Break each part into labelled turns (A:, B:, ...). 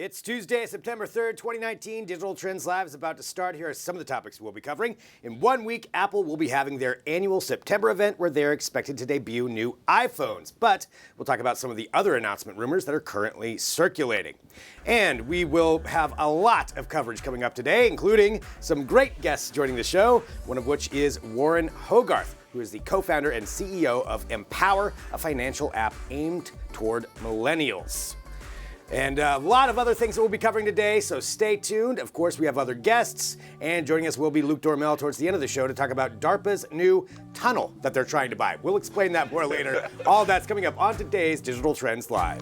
A: It's Tuesday, September 3rd, 2019. Digital Trends Live is about to start. Here are some of the topics we'll be covering. In 1 week, Apple will be having their annual September event where they're expected to debut new iPhones. But we'll talk about some of the other announcement rumors that are currently circulating. And we will have a lot of coverage coming up today, including some great guests joining the show, one of which is Warren Hogarth, who is the co-founder and CEO of Empower, a financial app aimed toward millennials. And a lot of other things that we'll be covering today, so stay tuned. Of course, we have other guests, and joining us will be Luke Dormel towards the end of the show to talk about DARPA's new tunnel that they're trying to buy. We'll explain that more later. All that's coming up on today's Digital Trends Live.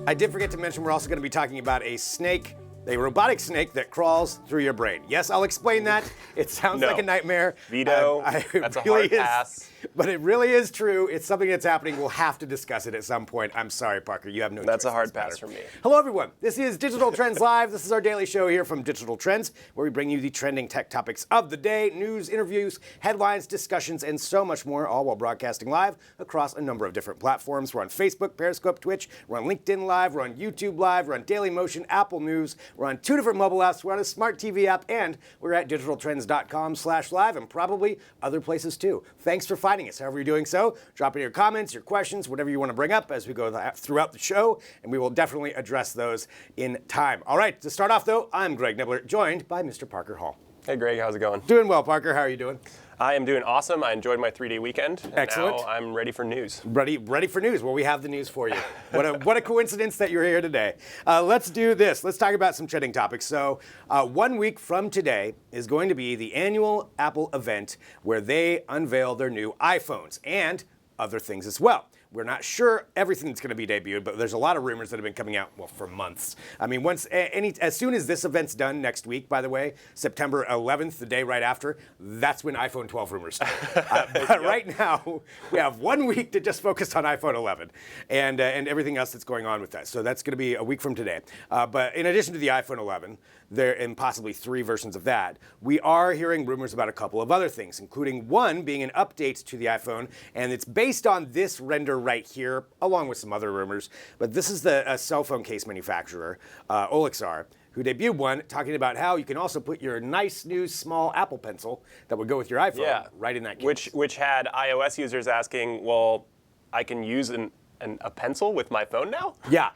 A: I did forget to mention we're also going to be talking about a snake, a robotic snake that crawls through your brain. Yes, I'll explain that. It sounds like a nightmare.
B: Veto. That's really a hard pass.
A: But it really is true. It's something that's happening. We'll have to discuss it at some point. I'm sorry, Parker. You have no choice.
B: That's a hard pass for me.
A: Hello, everyone. This is Digital Trends Live. This is our daily show here from Digital Trends, where we bring you the trending tech topics of the day, news, interviews, headlines, discussions, and so much more, all while broadcasting live across a number of different platforms. We're on Facebook, Periscope, Twitch. We're on LinkedIn Live. We're on YouTube Live. We're on Dailymotion, Apple News. We're on 2 different mobile apps. We're on a smart TV app, and we're at digitaltrends.com/live and probably other places too. Thanks for finding us, however you're doing so. Drop in your comments, your questions, whatever you want to bring up as we go throughout the show, and we will definitely address those in time. All right, to start off though, I'm Greg Nibbler, joined by Mr. Parker Hall.
B: Hey Greg, how's it going?
A: Doing well, Parker. How are you doing?
B: I am doing awesome. I enjoyed my 3-day weekend. And
A: excellent.
B: Now I'm ready for news.
A: Ready for news. Well, we have the news for you. What a coincidence that you're here today. Let's do this. Let's talk about some trending topics. So 1 week from today is going to be the annual Apple event where they unveil their new iPhones and other things as well. We're not sure everything that's going to be debuted, but there's a lot of rumors that have been coming out, well, for months. I mean, as soon as this event's done next week, by the way, September 11th, the day right after, that's when iPhone 12 rumors start. But right now, we have 1 week to just focus on iPhone 11 and everything else that's going on with that. So that's going to be a week from today. But in addition to the iPhone 11, and possibly 3 versions of that, we are hearing rumors about a couple of other things, including one being an update to the iPhone, and it's based on this render right here, along with some other rumors. But this is the cell phone case manufacturer, Olexar, who debuted one talking about how you can also put your nice new small Apple Pencil that would go with your iPhone right in that case.
B: Which had iOS users asking, well, I can use a pencil with my phone now?
A: Yeah,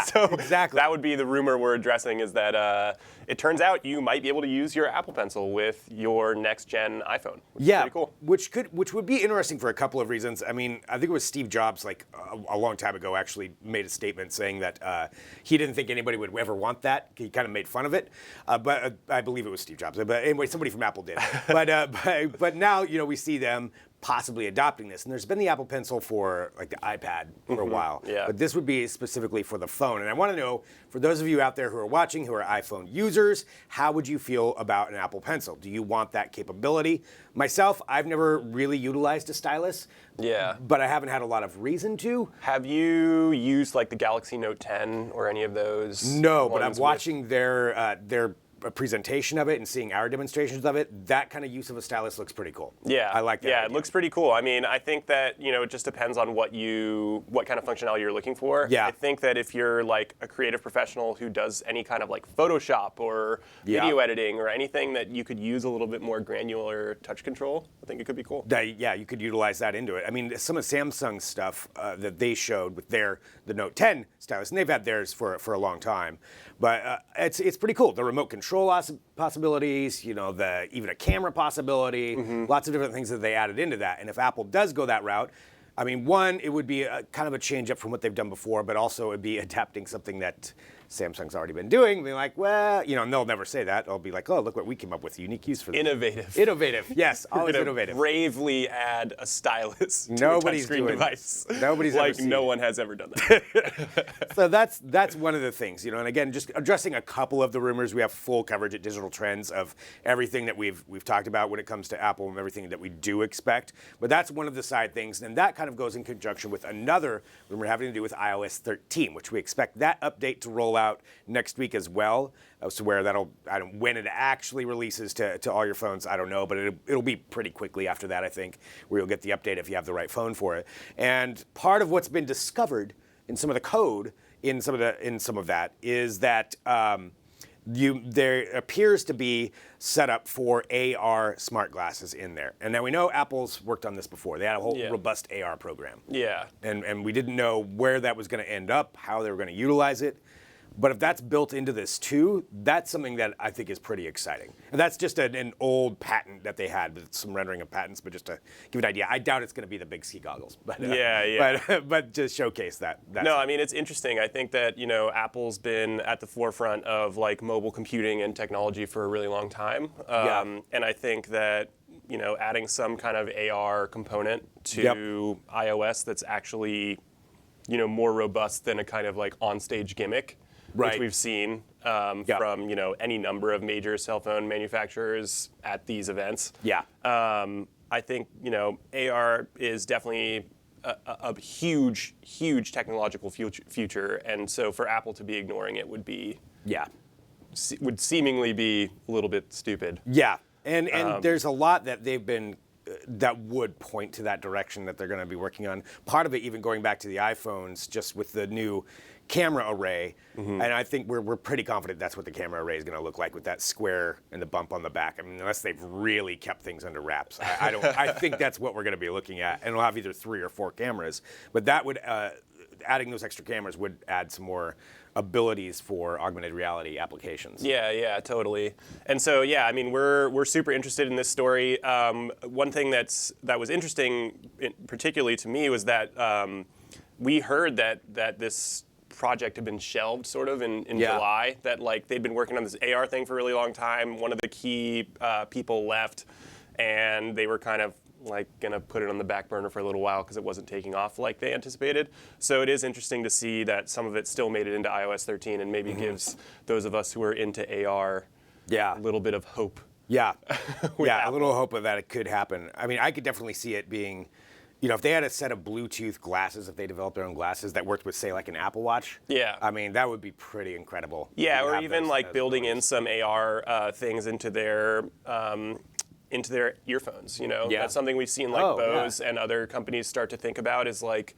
B: so
A: exactly.
B: That would be the rumor we're addressing, is that it turns out you might be able to use your Apple Pencil with your next-gen iPhone, which is pretty cool.
A: Which would be interesting for a couple of reasons. I mean, I think it was Steve Jobs, like a long time ago, actually made a statement saying that he didn't think anybody would ever want that. He kind of made fun of it, but I believe it was Steve Jobs. But anyway, somebody from Apple did. But now, we see them possibly adopting this. And there's been the Apple Pencil for like the iPad for a while.
B: Yeah.
A: But this would be specifically for the phone. And I want to know, for those of you out there who are watching, who are iPhone users, how would you feel about an Apple Pencil? Do you want that capability? Myself, I've never really utilized a stylus.
B: Yeah.
A: But I haven't had a lot of reason to.
B: Have you used like the Galaxy Note 10 or any of those?
A: No, but I'm watching their a presentation of it and seeing our demonstrations of it. That kind of use of a stylus looks pretty cool.
B: Yeah,
A: I like that.
B: Yeah,
A: idea.
B: It looks pretty cool. I mean, I think that it just depends on what kind of functionality you're looking for.
A: Yeah.
B: I think that if you're like a creative professional who does any kind of like Photoshop or video editing or anything that you could use a little bit more granular touch control, I think it could be cool.
A: Yeah, you could utilize that into it. I mean, some of Samsung's stuff that they showed with the Note 10 stylus, and they've had theirs for a long time. But it's pretty cool. The remote control possibilities, even a camera possibility, lots of different things that they added into that. And if Apple does go that route, I mean, one, it would be kind of a change up from what they've done before, but also it'd be adapting something that Samsung's already been doing. Being like, well, and they'll never say that. They'll be like, oh, look what we came up with, unique use for this. Innovative, yes, always innovative.
B: Bravely add a stylus to
A: Nobody's
B: a touchscreen
A: doing
B: device.
A: Nobody's
B: like
A: ever seen
B: no one has ever done that.
A: So that's one of the things, and again, just addressing a couple of the rumors. We have full coverage at Digital Trends of everything that we've talked about when it comes to Apple and everything that we do expect. But that's one of the side things, and that kind of goes in conjunction with another rumor having to do with iOS 13, which we expect that update to roll out out next week as well. So where when it actually releases to all your phones, I don't know, but it'll be pretty quickly after that, I think, where you'll get the update if you have the right phone for it. And part of what's been discovered in some of the code in some of that is that there appears to be set up for AR smart glasses in there. And now we know Apple's worked on this before. They had a whole robust AR program.
B: Yeah.
A: And we didn't know where that was going to end up, how they were going to utilize it. But if that's built into this too, that's something that I think is pretty exciting. And that's just an old patent that they had, with some rendering of patents, but just to give an idea. I doubt it's going to be the big ski goggles. But, but just showcase that.
B: No, I mean, it's interesting. I think that, Apple's been at the forefront of like mobile computing and technology for a really long time. And I think that, adding some kind of AR component to iOS that's actually, more robust than a kind of like on-stage gimmick, which we've seen from any number of major cell phone manufacturers at these events.
A: Yeah.
B: I think AR is definitely a huge, huge technological future, and so for Apple to be ignoring it would seemingly be a little bit stupid.
A: Yeah, and there's a lot that they've been that would point to that direction that they're going to be working on. Part of it even going back to the iPhones, just with the new camera array, and I think we're pretty confident that's what the camera array is going to look like, with that square and the bump on the back. I mean, unless they've really kept things under wraps, I think that's what we're going to be looking at, and we'll have either 3 or 4 cameras. But that would adding those extra cameras would add some more abilities for augmented reality applications.
B: Yeah, totally. And so, I mean, we're super interested in this story. One thing that was interesting, particularly to me, was that we heard that this project had been shelved sort of in July, that like they'd been working on this AR thing for a really long time. One of the key people left, and they were kind of like gonna put it on the back burner for a little while because it wasn't taking off like they anticipated. So it is interesting to see that some of it still made it into iOS 13, and maybe gives those of us who are into AR a little bit of hope.
A: Yeah, a little hope of that it could happen. I mean, I could definitely see it being, if they had a set of Bluetooth glasses, if they developed their own glasses that worked with, say, like an Apple Watch. Yeah. I mean, that would be pretty incredible.
B: Yeah, or even like building in some AR things into their earphones. That's something we've seen like Bose and other companies start to think about, is like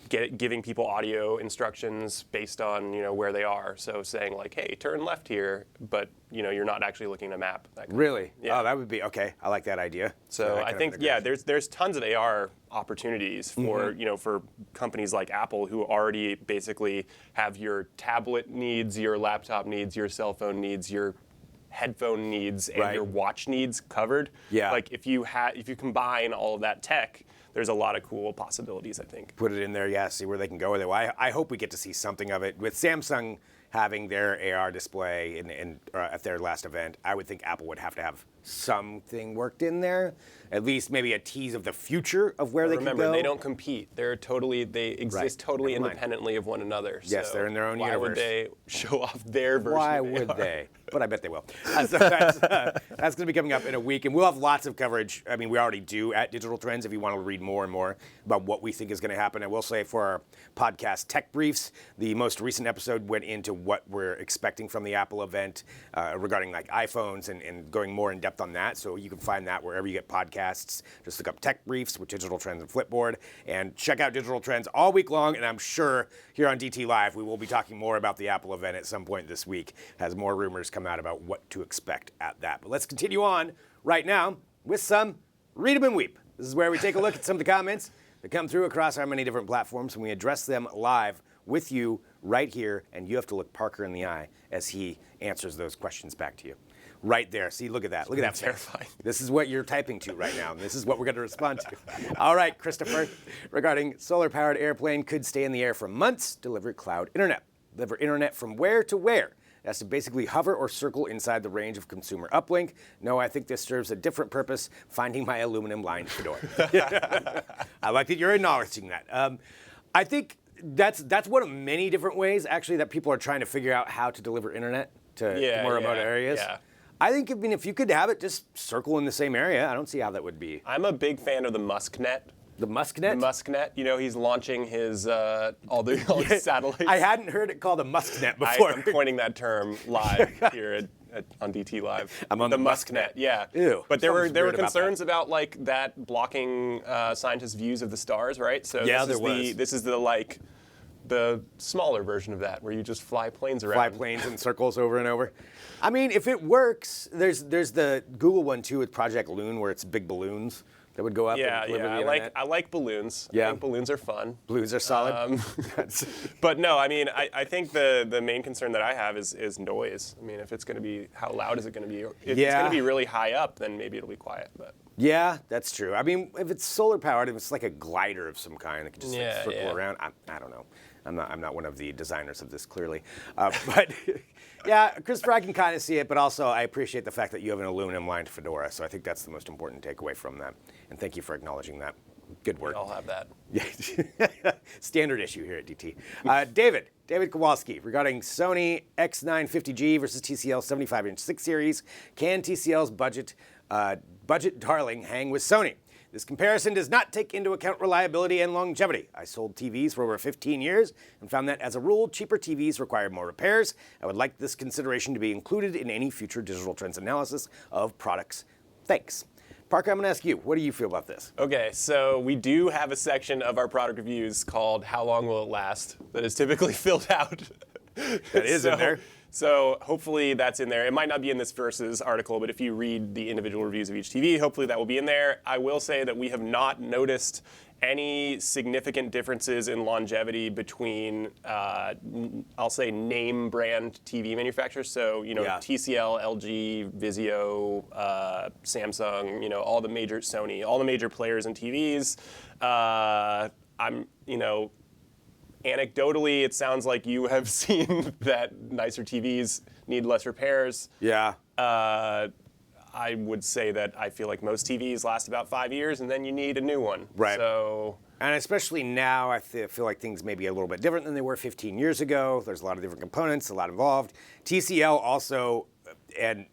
B: giving people audio instructions based on where they are. So saying like, hey, turn left here, but you're not actually looking at a map.
A: Really? Yeah. Oh, that would be okay. I like that idea.
B: So I think there's tons of AR opportunities for for companies like Apple, who already basically have your tablet needs, your laptop needs, your cell phone needs, your headphone needs, and your watch needs covered. Yeah. Like if you combine all of that tech, there's a lot of cool possibilities, I think.
A: Put it in there, see where they can go with it. Well, I hope we get to see something of it. With Samsung having their AR display at their last event, I would think Apple would have to have something worked in there, at least maybe a tease of the future of where they can go.
B: Remember, they don't compete. They exist totally independently of one another.
A: Yes, they're in their own universe.
B: Why would they show off their version
A: Why
B: of
A: would
B: AR?
A: they? But I bet they will. So that's going to be coming up in a week, and we'll have lots of coverage. I mean, we already do at Digital Trends if you want to read more and more about what we think is going to happen. I will say for our podcast Tech Briefs, the most recent episode went into what we're expecting from the Apple event regarding like iPhones and going more in depth on that. So you can find that wherever you get podcasts. Just look up Tech Briefs with Digital Trends and Flipboard, and check out Digital Trends all week long. And I'm sure here on DT Live we will be talking more about the Apple event at some point this week as more rumors come out about what to expect at that. But let's continue on right now with some Read 'em and Weep. This is where we take a look at some of the comments that come through across our many different platforms, and we address them live with you right here, and you have to look Parker in the eye as he answers those questions back to you. Right there. See, look at that. Look at that.
B: Terrifying.
A: This is what you're typing to right now, and this is what we're going to respond to. All right, Christopher, regarding solar-powered airplane could stay in the air for months, deliver cloud internet. Deliver internet from where to where? It has to basically hover or circle inside the range of consumer uplink. No, I think this serves a different purpose, finding my aluminum lined fedora. I like that you're acknowledging that. I think that's one of many different ways, actually, that people are trying to figure out how to deliver internet to more remote areas.
B: Yeah.
A: I think, if you could have it just circle in the same area, I don't see how that would be.
B: I'm a big fan of the Musk net.
A: The Musknet?
B: Musknet. You know, he's launching his all his satellites.
A: I hadn't heard it called a Musknet before.
B: I'm coining that term live here on DT Live.
A: I'm on the Musknet.
B: Yeah.
A: Ew.
B: But there were
A: weird about
B: concerns about like that blocking scientists' views of the stars, right? So
A: Yeah,
B: this is the smaller version of that, where you just fly planes around.
A: Fly planes in circles over and over. I mean, if it works, there's the Google one too with Project Loon, where it's big balloons that would go up
B: Yeah,
A: and deliver
B: yeah.
A: the internet.
B: I like balloons.
A: Yeah.
B: I think balloons are fun.
A: Balloons are solid.
B: But no, I mean, I think the main concern that I have is noise. I mean, if it's going to be, how loud is it going to be? If it's going to be really high up, then maybe it'll be quiet. But
A: Yeah, that's true. I mean, if it's solar powered, if it's like a glider of some kind that can just
B: Yeah,
A: circle
B: yeah.
A: around, I don't know. I'm not one of the designers of this, clearly. But yeah, Christopher, I can kind of see it, but also I appreciate the fact that you have an aluminum-lined fedora, so I think that's the most important takeaway from that. And thank you for acknowledging that. Good work.
B: I'll have that.
A: Yeah, standard issue here at DT. David Kowalski, regarding Sony X950G versus TCL 75-inch 6 series, can TCL's budget darling hang with Sony? This comparison does not take into account reliability and longevity. I sold TVs for over 15 years and found that, as a rule, cheaper TVs require more repairs. I would like this consideration to be included in any future digital trends analysis of products. Thanks. Parker, I'm going to ask you, what do you feel about this?
B: Okay, so we do have a section of our product reviews called "How Long Will It Last?" that is typically filled out.
A: That is in there.
B: So hopefully that's in there. It might not be in this Versus article, but if you read the individual reviews of each TV, hopefully that will be in there. I will say that we have not noticed any significant differences in longevity between, I'll say, name brand TV manufacturers. So, you know,
A: Yeah.
B: TCL, LG, Vizio, Samsung, you know, all the major, Sony, all the major players in TVs. Anecdotally, it sounds like you have seen that nicer TVs need less repairs.
A: Yeah.
B: I would say that I feel like most TVs last about 5 years, and then you need a new one.
A: Right.
B: So,
A: And especially now, I feel like things may be a little bit different than they were 15 years ago. There's a lot of different components, a lot involved. TCL also, and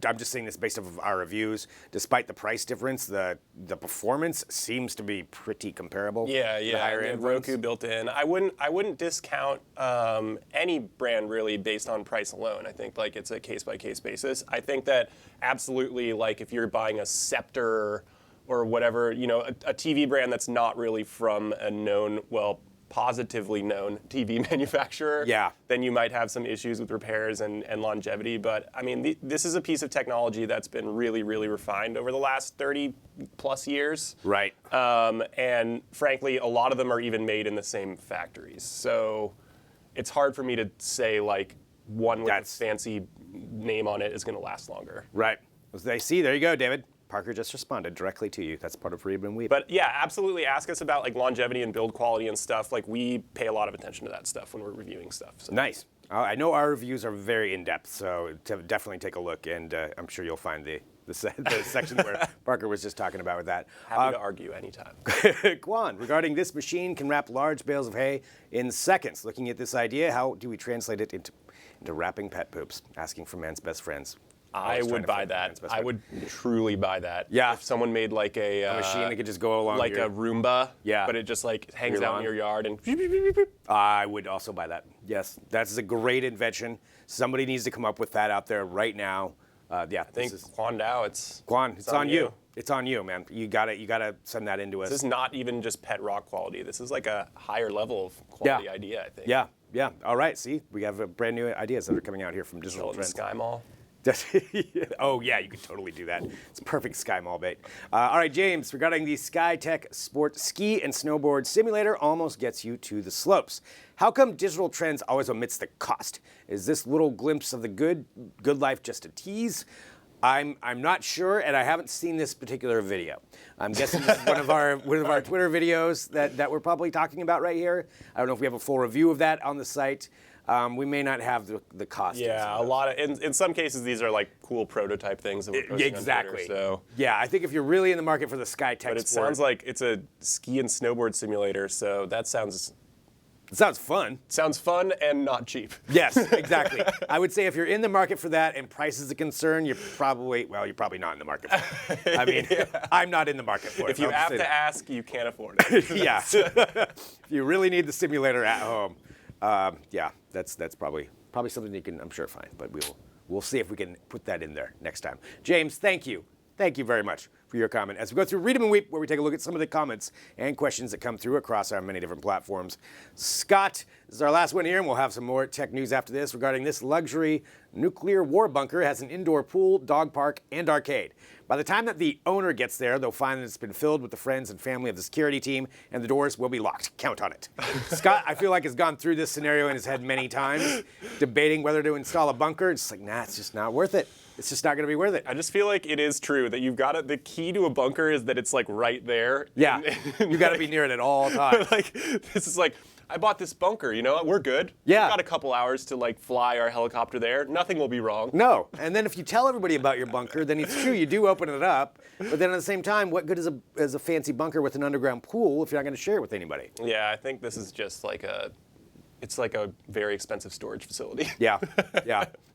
A: I'm just saying this based off of our reviews, despite the price difference, the performance seems to be pretty comparable.
B: yeah,
A: to the
B: yeah.
A: higher
B: and
A: end
B: Roku
A: ones.
B: built in. I wouldn't discount any brand really based on price alone. I think like it's a case by case basis. I think that absolutely, like if you're buying a Scepter or whatever, you know, a TV brand that's not really from a known, well, positively known TV manufacturer,
A: Yeah.
B: then you might have some issues with repairs and longevity. But I mean, this is a piece of technology that's been really, really refined over the last 30 plus years.
A: Right.
B: And frankly, a lot of them are even made in the same factories. So it's hard for me to say like one with
A: That's-
B: a fancy name on it is going to last longer.
A: Right. There you go, David. Parker just responded directly to you. That's part of Read and Weep.
B: But yeah, absolutely ask us about like longevity and build quality and stuff. Like we pay a lot of attention to that stuff when we're reviewing stuff. So.
A: Nice. I know our reviews are very in-depth, so definitely take a look, and I'm sure you'll find the section where Parker was just talking about with that.
B: Happy to argue anytime.
A: Kwan, regarding this machine can wrap large bales of hay in seconds. Looking at this idea, how do we translate it into wrapping pet poops? Asking for man's best friends.
B: I
A: Always trying
B: would
A: to
B: buy
A: find
B: that.
A: man's best
B: I
A: friend.
B: would truly buy that.
A: Yeah.
B: If someone made like a
A: machine that could just go along
B: like
A: your-
B: a Roomba.
A: Yeah.
B: But it just like hangs
A: Your
B: out
A: lawn.
B: in your yard and.
A: I would also buy that. Yes, that's a great invention. Somebody needs to come up with that out there right now. Yeah,
B: I think
A: this is
B: Quan Dao, it's
A: Kwan. It's on you. It's on you, man. You gotta send that into us.
B: This is not even just pet rock quality. This is like a higher level of quality idea, I think.
A: Yeah. All right. See, we have brand new ideas that are coming out here from Digital
B: Sell it in the
A: Trends.
B: Sky Mall.
A: Oh yeah, you could totally do that. It's perfect Sky Mall bait. All right, James, regarding the SkyTech Sport Ski and Snowboard Simulator almost gets you to the slopes. How come Digital Trends always omits the cost? Is this little glimpse of the good life just a tease? I'm not sure, and I haven't seen this particular video. I'm guessing this is one of our Twitter videos that we're probably talking about right here. I don't know if we have a full review of that on the site. We may not have the cost.
B: Yeah, a lot of, in some cases, these are like cool prototype things that we're posting
A: Exactly.
B: on Twitter, so.
A: Yeah, I think if you're really in the market for the SkyTech
B: But it
A: Sport,
B: sounds like it's a ski and snowboard simulator, so that sounds
A: Sounds fun.
B: Sounds fun and not cheap.
A: Yes, exactly. I would say if you're in the market for that and price is a concern, you're probably not in the market for it. I mean, I'm not in the market for it.
B: If you have to ask, you can't afford it.
A: Yeah. If you really need the simulator at home, yeah, that's probably something you can, I'm sure, find. But we'll see if we can put that in there next time. James, thank you. Thank you very much for your comment. As we go through Read 'em and Weep, where we take a look at some of the comments and questions that come through across our many different platforms. Scott, this is our last one here, and we'll have some more tech news after this regarding this luxury nuclear war bunker. It has an indoor pool, dog park, and arcade. By the time that the owner gets there, they'll find that it's been filled with the friends and family of the security team, and the doors will be locked. Count on it. Scott, I feel like, has gone through this scenario in his head many times, debating whether to install a bunker. It's like, nah, it's just not worth it. It's just not going to be worth it.
B: I just feel like it is true that you've got the key to a bunker is that it's like right there.
A: Yeah, you got to be near it at all times.
B: Like, this is like, I bought this bunker, you know, we're good.
A: Yeah.
B: We've got a couple hours to like fly our helicopter there. Nothing will be wrong.
A: No, and then if you tell everybody about your bunker, then it's true, you do open it up, but then at the same time, what good is a fancy bunker with an underground pool if you're not going to share it with anybody?
B: Yeah, I think this is just like it's like a very expensive storage facility.
A: Yeah,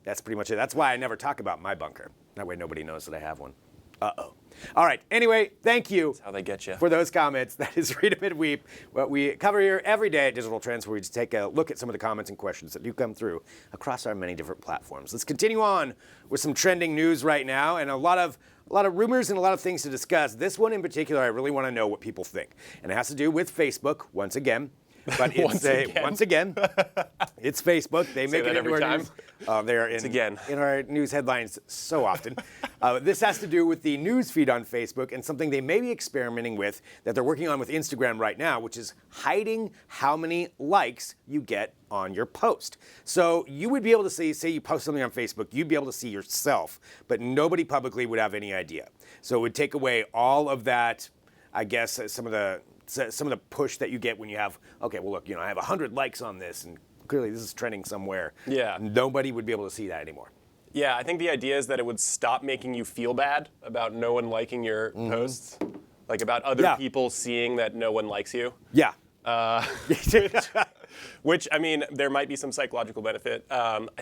A: that's pretty much it. That's why I never talk about my bunker. That way nobody knows that I have one. Uh-oh. All right, anyway, thank you.
B: That's how they get you.
A: For those comments. That is Read 'em and Weep, what we cover here every day at Digital Trends, where we just take a look at some of the comments and questions that do come through across our many different platforms. Let's continue on with some trending news right now, and a lot of rumors and a lot of things to discuss. This one in particular, I really want to know what people think, and it has to do with Facebook once again. But it's once again, it's Facebook. They make it into our news. They're in our news headlines so often. This has to do with the news feed on Facebook and something they may be experimenting with that they're working on with Instagram right now, which is hiding how many likes you get on your post. So you would be able to see, say you post something on Facebook, you'd be able to see yourself, but nobody publicly would have any idea. So it would take away all of that, I guess, some of the push that you get when you have, okay, well, look, I have 100 likes on this, and clearly this is trending somewhere.
B: Yeah.
A: Nobody would be able to see that anymore.
B: Yeah, I think the idea is that it would stop making you feel bad about no one liking your posts, like about other people seeing that no one likes you.
A: Yeah.
B: Which, I mean, there might be some psychological benefit.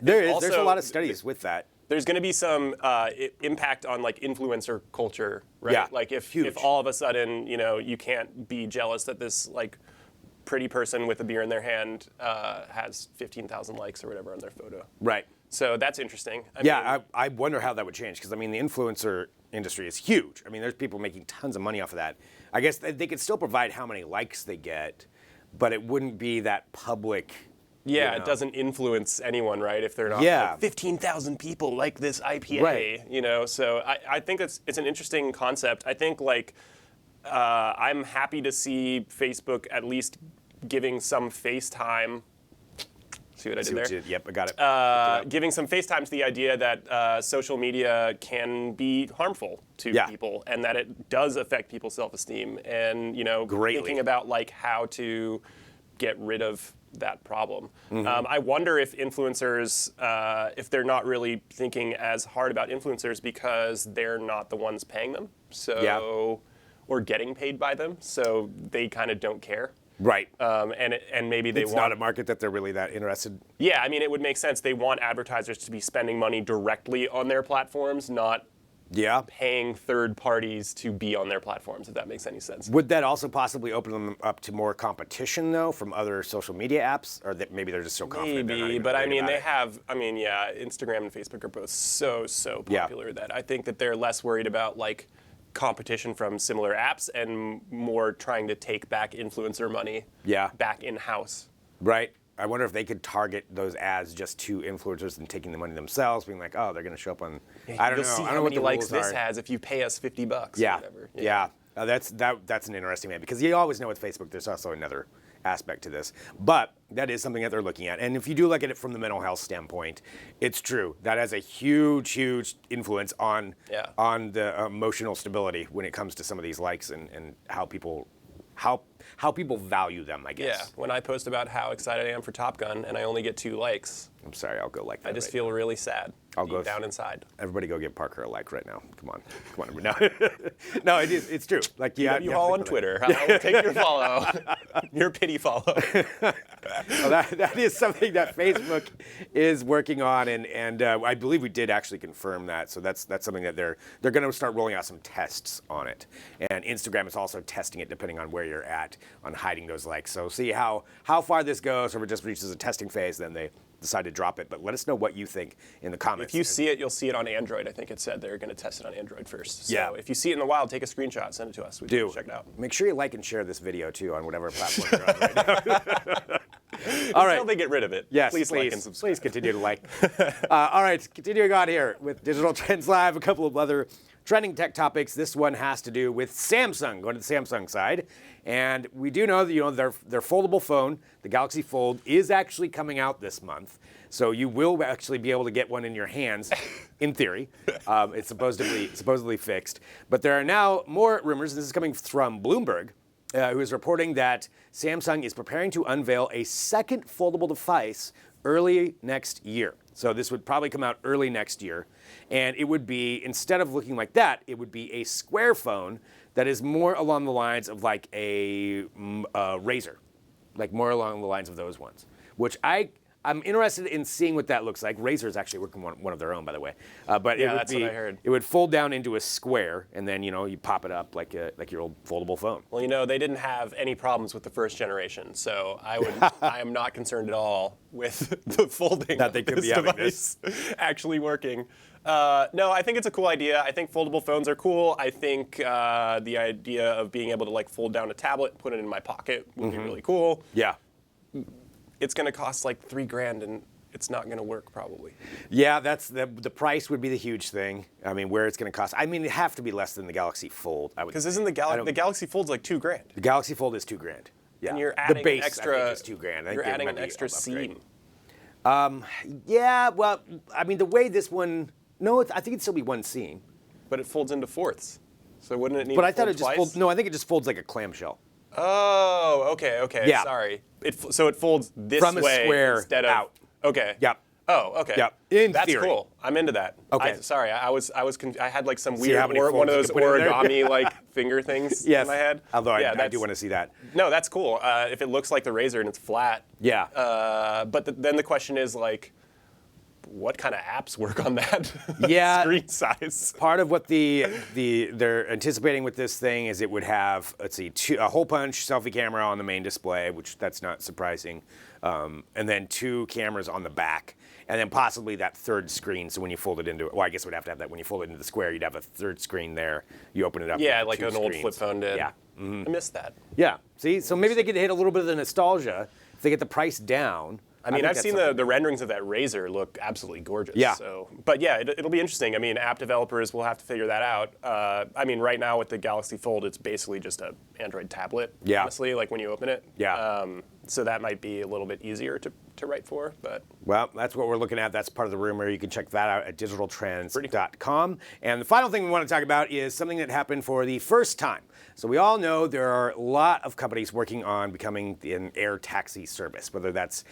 A: There's a lot of studies with that.
B: There's going to be some impact on like influencer culture, right?
A: Yeah,
B: like if all of a sudden, you can't be jealous that this like pretty person with a beer in their hand has 15,000 likes or whatever on their photo.
A: Right.
B: So that's interesting.
A: I wonder how that would change, because I mean the influencer industry is huge. I mean there's people making tons of money off of that. I guess they could still provide how many likes they get, but it wouldn't be that public.
B: Yeah, it doesn't influence anyone, right? If they're not like 15,000 people like this IPA,
A: right.
B: So I think it's an interesting concept. I think like I'm happy to see Facebook at least giving some face time. See what I did there?
A: Yep, I got it.
B: Giving some face time to the idea that social media can be harmful to people, and that it does affect people's self-esteem, and
A: Greatly.
B: Thinking about like how to get rid of that problem.
A: Mm-hmm.
B: I wonder if influencers, if they're not really thinking as hard about influencers because they're not the ones paying them, or getting paid by them, so they kind of don't care.
A: Right.
B: And maybe
A: it's not a market that they're really that interested.
B: Yeah, I mean, it would make sense. They want advertisers to be spending money directly on their platforms, not paying third parties to be on their platforms, if that makes any sense.
A: Would that also possibly open them up to more competition, though, from other social media apps? Or that maybe they're just so confident?
B: Maybe, but I mean, Instagram and Facebook are both so popular that I think that they're less worried about, like, competition from similar apps and more trying to take back influencer money back in-house.
A: Right. I wonder if they could target those ads just to influencers and taking the money themselves, being like, oh, they're going to show up on, I don't know.
B: See
A: I don't
B: how
A: know
B: many
A: what the
B: likes
A: rules
B: this has if you pay us $50 or whatever.
A: Yeah. That's an interesting one, because you always know with Facebook there's also another aspect to this. But that is something that they're looking at. And if you do look at it from the mental health standpoint, it's true. That has a huge influence on the emotional stability when it comes to some of these likes and how people value them, I guess.
B: Yeah, when I post about how excited I am for Top Gun and I only get 2 likes,
A: I'm sorry, I'll go like that.
B: I just feel really sad.
A: I'll go
B: down inside.
A: Everybody go give Parker a like right now. Come on. No, no, it's true. Like you
B: all on Twitter. I'll take your follow. Your pity follow.
A: Well, that is something that Facebook is working on, and I believe we did actually confirm that. So that's something that they're going to start rolling out some tests on it. And Instagram is also testing it depending on where you're at on hiding those likes. So see how far this goes, or if it just reaches a testing phase, then they decide to drop it. But let us know what you think in the comments.
B: If you see it, you'll see it on Android. I think it said they're going to test it on Android first. So
A: yeah.
B: if you see it in the wild, take a screenshot, send it to us. We can check it out.
A: Make sure you like and share this video too on whatever platform you're on right now. All right.
B: Until they get rid of it.
A: Yes,
B: please like and subscribe.
A: Please continue to like. All right, continuing on here with Digital Trends Live, a couple of other trending tech topics. This one has to do with Samsung, going to the Samsung side. And we do know that their foldable phone, the Galaxy Fold, is actually coming out this month. So you will actually be able to get one in your hands, in theory. It's supposedly fixed. But there are now more rumors, and this is coming from Bloomberg, who is reporting that Samsung is preparing to unveil a second foldable device early next year. So this would probably come out early next year. And it would be, instead of looking like that, it would be a square phone that is more along the lines of like a Razer, like more along the lines of those ones, which I'm interested in seeing what that looks like. Razer is actually working on one of their own, by the way. But
B: yeah, that's what I heard.
A: It would fold down into a square, and then you pop it up like your old foldable phone.
B: Well, they didn't have any problems with the first generation, so I am not concerned at all with the folding
A: that they could be having
B: device actually working. No, I think it's a cool idea. I think foldable phones are cool. I think the idea of being able to like fold down a tablet, put it in my pocket would be really cool.
A: Yeah.
B: It's going to cost like $3,000, and it's not going to work probably.
A: Yeah, that's the price would be the huge thing. I mean, where it's going to cost. I mean, it'd have to be less than the Galaxy Fold.
B: Because isn't the Galaxy Fold's like $2,000?
A: The Galaxy Fold is $2,000. Yeah.
B: And you're adding
A: the base,
B: an extra.
A: I think, is $2,000.
B: You're adding an extra seam.
A: Yeah. Well, I mean, the way this one. No, I think it'd still be one seam.
B: But it folds into fourths. So wouldn't it need?
A: But
B: to
A: I thought
B: fold
A: it just
B: twice?
A: folds. No, I think it just folds like a clamshell.
B: Oh, okay.
A: Yeah.
B: Sorry. So it folds this
A: From a
B: way
A: square
B: instead of
A: out.
B: Okay.
A: Yep.
B: Oh, okay.
A: Yep. In
B: That's
A: theory.
B: cool. I'm into that.
A: Okay.
B: Sorry, I had like some
A: See
B: weird
A: how many
B: one of those
A: folds you can put in there?
B: origami like finger things
A: Yes.
B: in my head.
A: Although
B: yeah,
A: I do want to see that.
B: No, that's cool. If it looks like the Razer and it's flat.
A: Yeah.
B: But then the question is like, what kind of apps work on that
A: Yeah.
B: screen size?
A: Part of what they're anticipating with this thing is it would have, let's see, a hole punch selfie camera on the main display, which that's not surprising, and then 2 cameras on the back, and then possibly that third screen. So when you fold it into, well, I guess we'd have to have that when you fold it into the square, you'd have a third screen there. You open it up.
B: Yeah,
A: with
B: like
A: 2
B: an old
A: screens.
B: flip phone did.
A: Yeah.
B: I missed that.
A: Yeah. See, so maybe they could hit a little bit of the nostalgia if they get the price down.
B: I mean,
A: think
B: I've
A: that's
B: seen
A: something.
B: the renderings of that Razer look absolutely gorgeous.
A: Yeah.
B: So, but yeah, it'll be interesting. I mean, app developers will have to figure that out. I mean, right now with the Galaxy Fold, it's basically just an Android tablet.
A: Yeah.
B: Honestly, like when you open it.
A: Yeah.
B: So that might be a little bit easier to write for, but.
A: Well, that's what we're looking at. That's part of the rumor. You can check that out at digitaltrends.com. And the final thing we want to talk about is something that happened for the first time. So we all know there are a lot of companies working on becoming an air taxi service, whether that's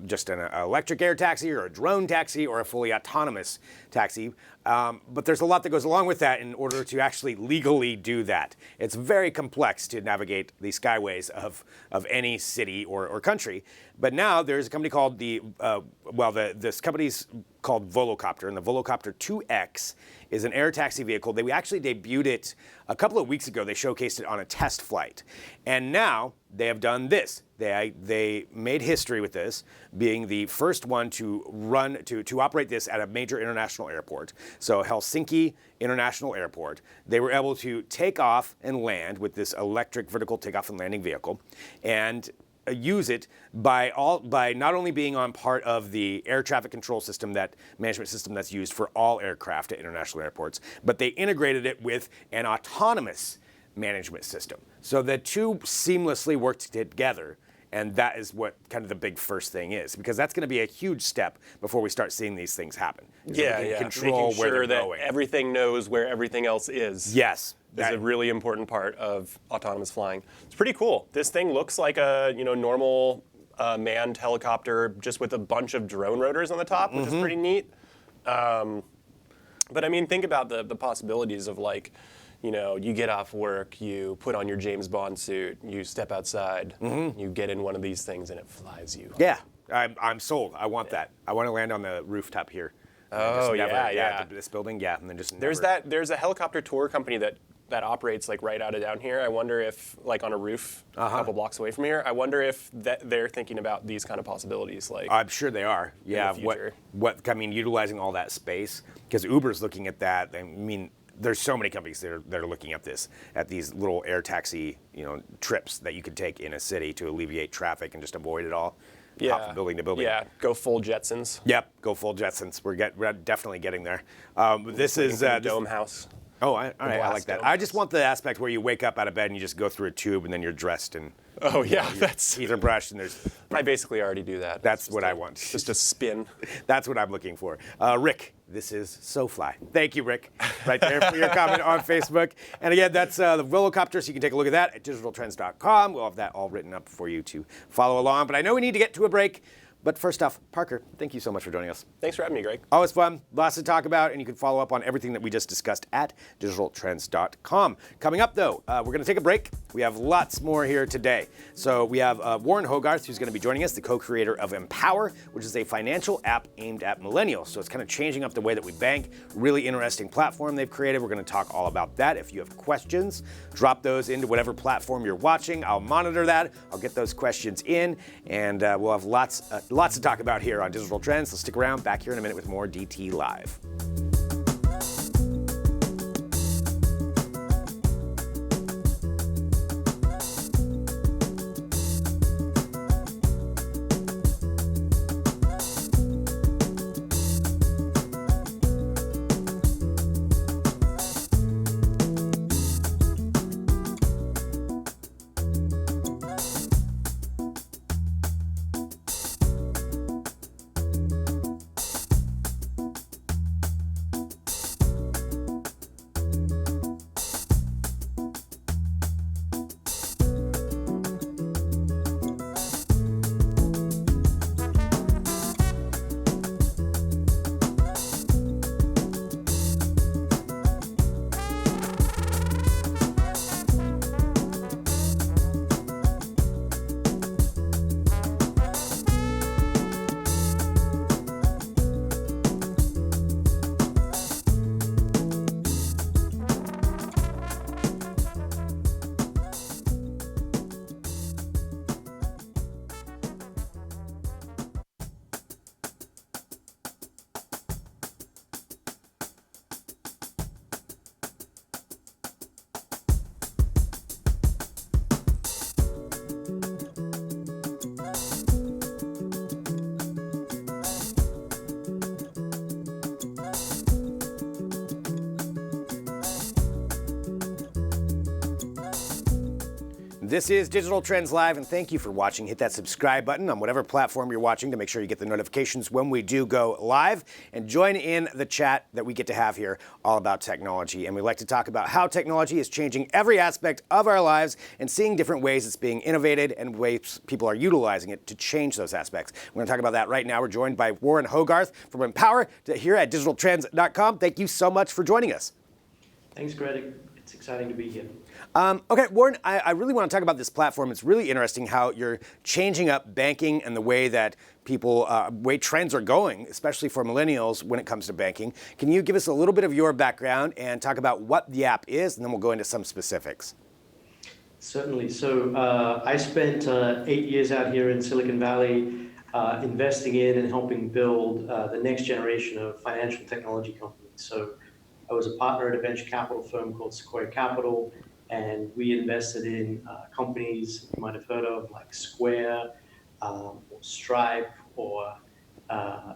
A: just an electric air taxi or a drone taxi or a fully autonomous taxi. But there's a lot that goes along with that in order to actually legally do that. It's very complex to navigate the skyways of any city or country. But now there's a company called this company's called Volocopter, and the Volocopter 2X is an air taxi vehicle. They actually debuted it a couple of weeks ago. They showcased it on a test flight. And now they have done this. They made history with this, being the first one to operate this at a major international airport. So Helsinki International Airport. They were able to take off and land with this electric vertical takeoff and landing vehicle, and use it by not only being on part of the air traffic control system, that management system that's used for all aircraft at international airports, but they integrated it with an autonomous management system. So the two seamlessly worked together, and that is what kind of the big first thing is, because that's going to be a huge step before we start seeing these things happen.
B: Yeah.
A: Control
B: Making
A: where
B: sure
A: they're
B: that
A: going.
B: everything knows where everything else is.
A: Yes.
B: Is a really important part of autonomous flying. It's pretty cool. This thing looks like a normal manned helicopter, just with a bunch of drone rotors on the top, which is pretty neat. But I mean, think about the possibilities of like, you get off work, you put on your James Bond suit, you step outside, you get in one of these things, and it flies you.
A: Yeah, I'm sold. I want that. I want to land on the rooftop here. And then
B: Oh,
A: just never,
B: yeah.
A: this building, yeah, and then just
B: There's
A: never.
B: there's a helicopter tour company that operates like right out of down here. I wonder if like on a roof a couple blocks away from here. I wonder if they're thinking about these kind of possibilities. Like
A: I'm sure they are. Yeah,
B: the future.
A: Utilizing all that space, because Uber's looking at that. I mean, there's so many companies that are looking at these little air taxi, trips that you could take in a city to alleviate traffic and just avoid it all. Hop from building to building.
B: Yeah, go full Jetsons.
A: Yep, go full Jetsons. We're definitely getting there. This is
B: Dome house.
A: Oh, all right, I like that.
B: dome.
A: I just want the aspect where you wake up out of bed and you just go through a tube and then you're dressed and
B: Oh yeah, that's.
A: teeth are brushed and there's.
B: I basically already do that.
A: That's what I want.
B: Just a spin.
A: That's what I'm looking for. Rick, this is SoFly. Thank you, Rick, right there for your comment on Facebook. And again, that's the Volocopter, so you can take a look at that at digitaltrends.com. We'll have that all written up for you to follow along. But I know we need to get to a break. But first off, Parker, thank you so much for joining us.
B: Thanks for having me, Greg.
A: Always fun, lots to talk about, and you can follow up on everything that we just discussed at digitaltrends.com. Coming up, though, we're going to take a break. We have lots more here today. So we have Warren Hogarth, who's going to be joining us, the co-creator of Empower, which is a financial app aimed at millennials. So it's kind of changing up the way that we bank. Really interesting platform they've created. We're going to talk all about that. If you have questions, drop those into whatever platform you're watching. I'll monitor that. I'll get those questions in, and we'll have lots to talk about here on Digital Trends. So stick around. Back here in a minute with more DT Live. This is Digital Trends Live, and thank you for watching. Hit that subscribe button on whatever platform you're watching to make sure you get the notifications when we do go live. And join in the chat that we get to have here all about technology. And we like to talk about how technology is changing every aspect of our lives and seeing different ways it's being innovated and ways people are utilizing it to change those aspects. We're going to talk about that right now. We're joined by Warren Hogarth from Empower here at digitaltrends.com. Thank you so much for joining us.
C: Thanks, Greg. It's exciting to be here.
A: Okay, Warren, I really want to talk about this platform. It's really interesting how you're changing up banking and the way that way trends are going, especially for millennials when it comes to banking. Can you give us a little bit of your background and talk about what the app is, and then we'll go into some specifics.
C: Certainly. So I spent 8 years out here in Silicon Valley investing in and helping build the next generation of financial technology companies. So I was a partner at a venture capital firm called Sequoia Capital, and we invested in companies you might have heard of like Square or Stripe or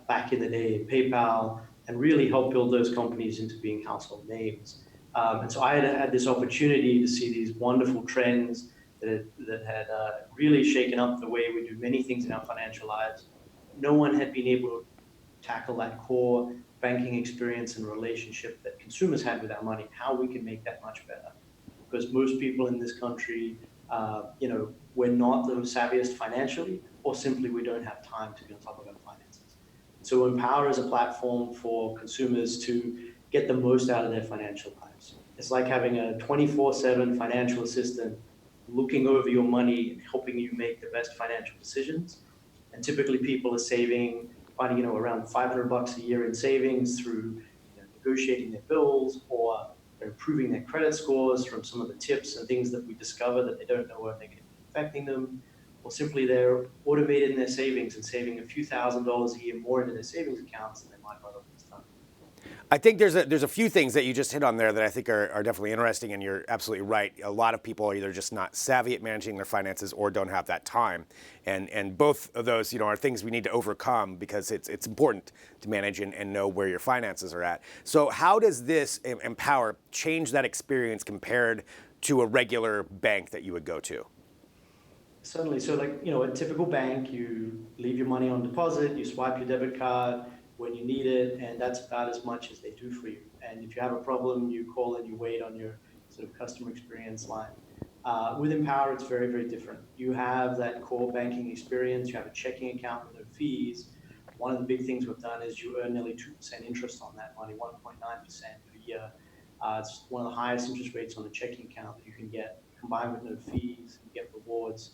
C: back in the day PayPal, and really helped build those companies into being household names. And so I had this opportunity to see these wonderful trends that had really shaken up the way we do many things in our financial lives. No one had been able to tackle that core banking experience and relationship that consumers had with our money, how we can make that much better. Because most people in this country, we're not the savviest financially, or simply we don't have time to be on top of our finances. So Empower is a platform for consumers to get the most out of their financial lives. It's like having a 24/7 financial assistant looking over your money and helping you make the best financial decisions. And typically people are finding, around $500 a year in savings through, negotiating their bills, or they're improving their credit scores from some of the tips and things that we discover that they don't know are negatively affecting them, or simply they're automating their savings and saving a few $1,000s a year more into their savings accounts than they might have otherwise done.
A: I think there's a few things that you just hit on there that I think are definitely interesting, and you're absolutely right. A lot of people are either just not savvy at managing their finances or don't have that time, and both of those are things we need to overcome, because it's important to manage and know where your finances are at. So how does this Empower change that experience compared to a regular bank that you would go to?
C: Certainly. So, like, a typical bank, you leave your money on deposit, you swipe your debit card when you need it, and that's about as much as they do for you. And if you have a problem, you call and you wait on your sort of customer experience line. With Empower, it's very, very different. You have that core banking experience, you have a checking account with no fees. One of the big things we've done is you earn nearly 2% interest on that money, 1.9% per year. It's one of the highest interest rates on a checking account that you can get, combined with no fees. You get rewards,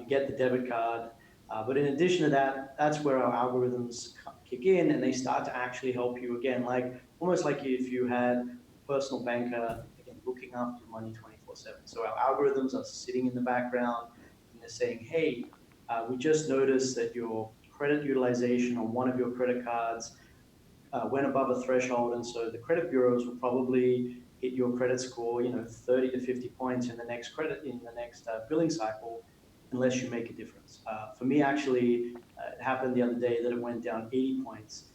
C: you get the debit card. But in addition to that, that's where our algorithms kick in, and they start to actually help you again, like almost like if you had a personal banker, again, looking after your money 24/7. So our algorithms are sitting in the background and they're saying, hey, we just noticed that your credit utilization on one of your credit cards went above a threshold, and so the credit bureaus will probably hit your credit score, 30 to 50 points in the next billing cycle, unless you make a difference. For me, actually, it happened the other day that it went down 80 points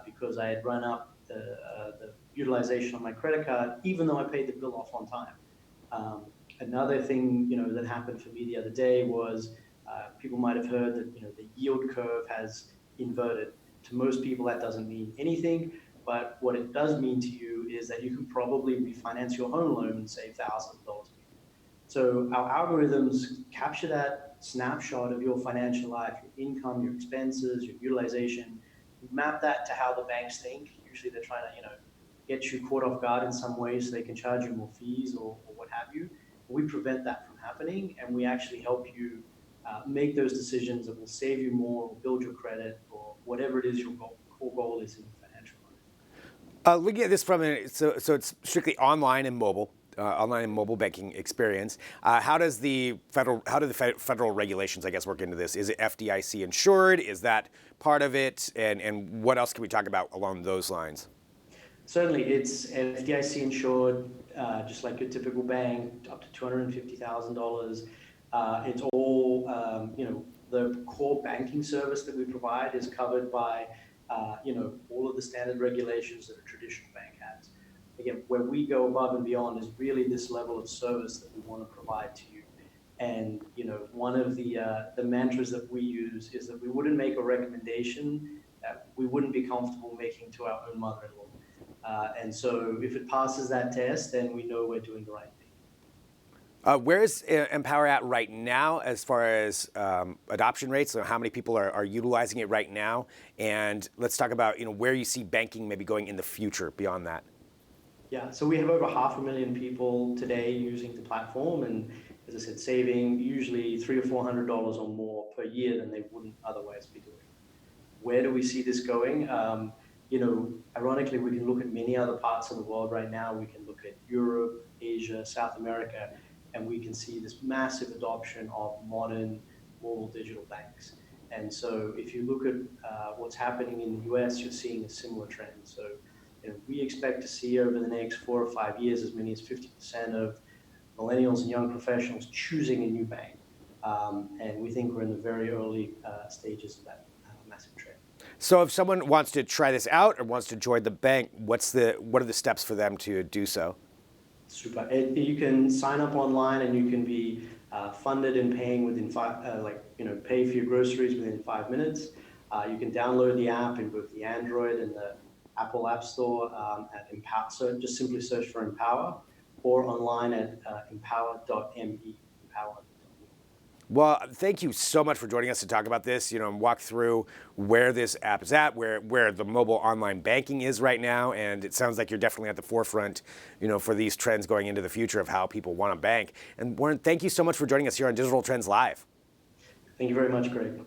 C: because I had run up the utilization on my credit card, even though I paid the bill off on time. Another thing, that happened for me the other day was people might have heard that, the yield curve has inverted. To most people, that doesn't mean anything, but what it does mean to you is that you can probably refinance your home loan and save thousands of dollars a year. So our algorithms capture that snapshot of your financial life, your income, your expenses, your utilization. We map that to how the banks think. Usually they're trying to, get you caught off guard in some way so they can charge you more fees or what have you. We prevent that from happening, and we actually help you make those decisions that will save you more, or build your credit, or whatever it is your core goal is in your financial life.
A: Looking at this so it's strictly online and mobile banking experience. How do the federal regulations, I guess, work into this? Is it FDIC insured? Is that part of it? And what else can we talk about along those lines?
C: Certainly, it's FDIC insured, just like your typical bank, up to $250,000. It's all, the core banking service that we provide is covered by, all of the standard regulations that a traditional bank has. Again, where we go above and beyond is really this level of service that we want to provide to you. And one of the mantras that we use is that we wouldn't make a recommendation that we wouldn't be comfortable making to our own mother-in-law. And so if it passes that test, then we know we're doing the right thing.
A: Where is Empower at right now as far as adoption rates? So how many people are utilizing it right now? And let's talk about where you see banking maybe going in the future beyond that.
C: Yeah, so we have over 500,000 people today using the platform, and as I said, saving usually $300 or $400 or more per year than they wouldn't otherwise be doing. Where do we see this going? Ironically, we can look at many other parts of the world right now. We can look at Europe, Asia, South America, and we can see this massive adoption of modern mobile digital banks. And so if you look at what's happening in the US, you're seeing a similar trend. So we expect to see over the next 4 or 5 years as many as 50% of millennials and young professionals choosing a new bank. And we think we're in the very early stages of that massive trend.
A: So if someone wants to try this out or wants to join the bank, what are the steps for them to do so?
C: Super. You can sign up online and you can be funded and paying within pay for your groceries within 5 minutes. You can download the app in both the Android and the Apple App Store at Empower. So just simply search for Empower, or online at empower.me. Empower.me.
A: Well, thank you so much for joining us to talk about this, and walk through where this app is at, where the mobile online banking is right now. And it sounds like you're definitely at the forefront, for these trends going into the future of how people want to bank. And Warren, thank you so much for joining us here on Digital Trends Live.
C: Thank you very much, Greg.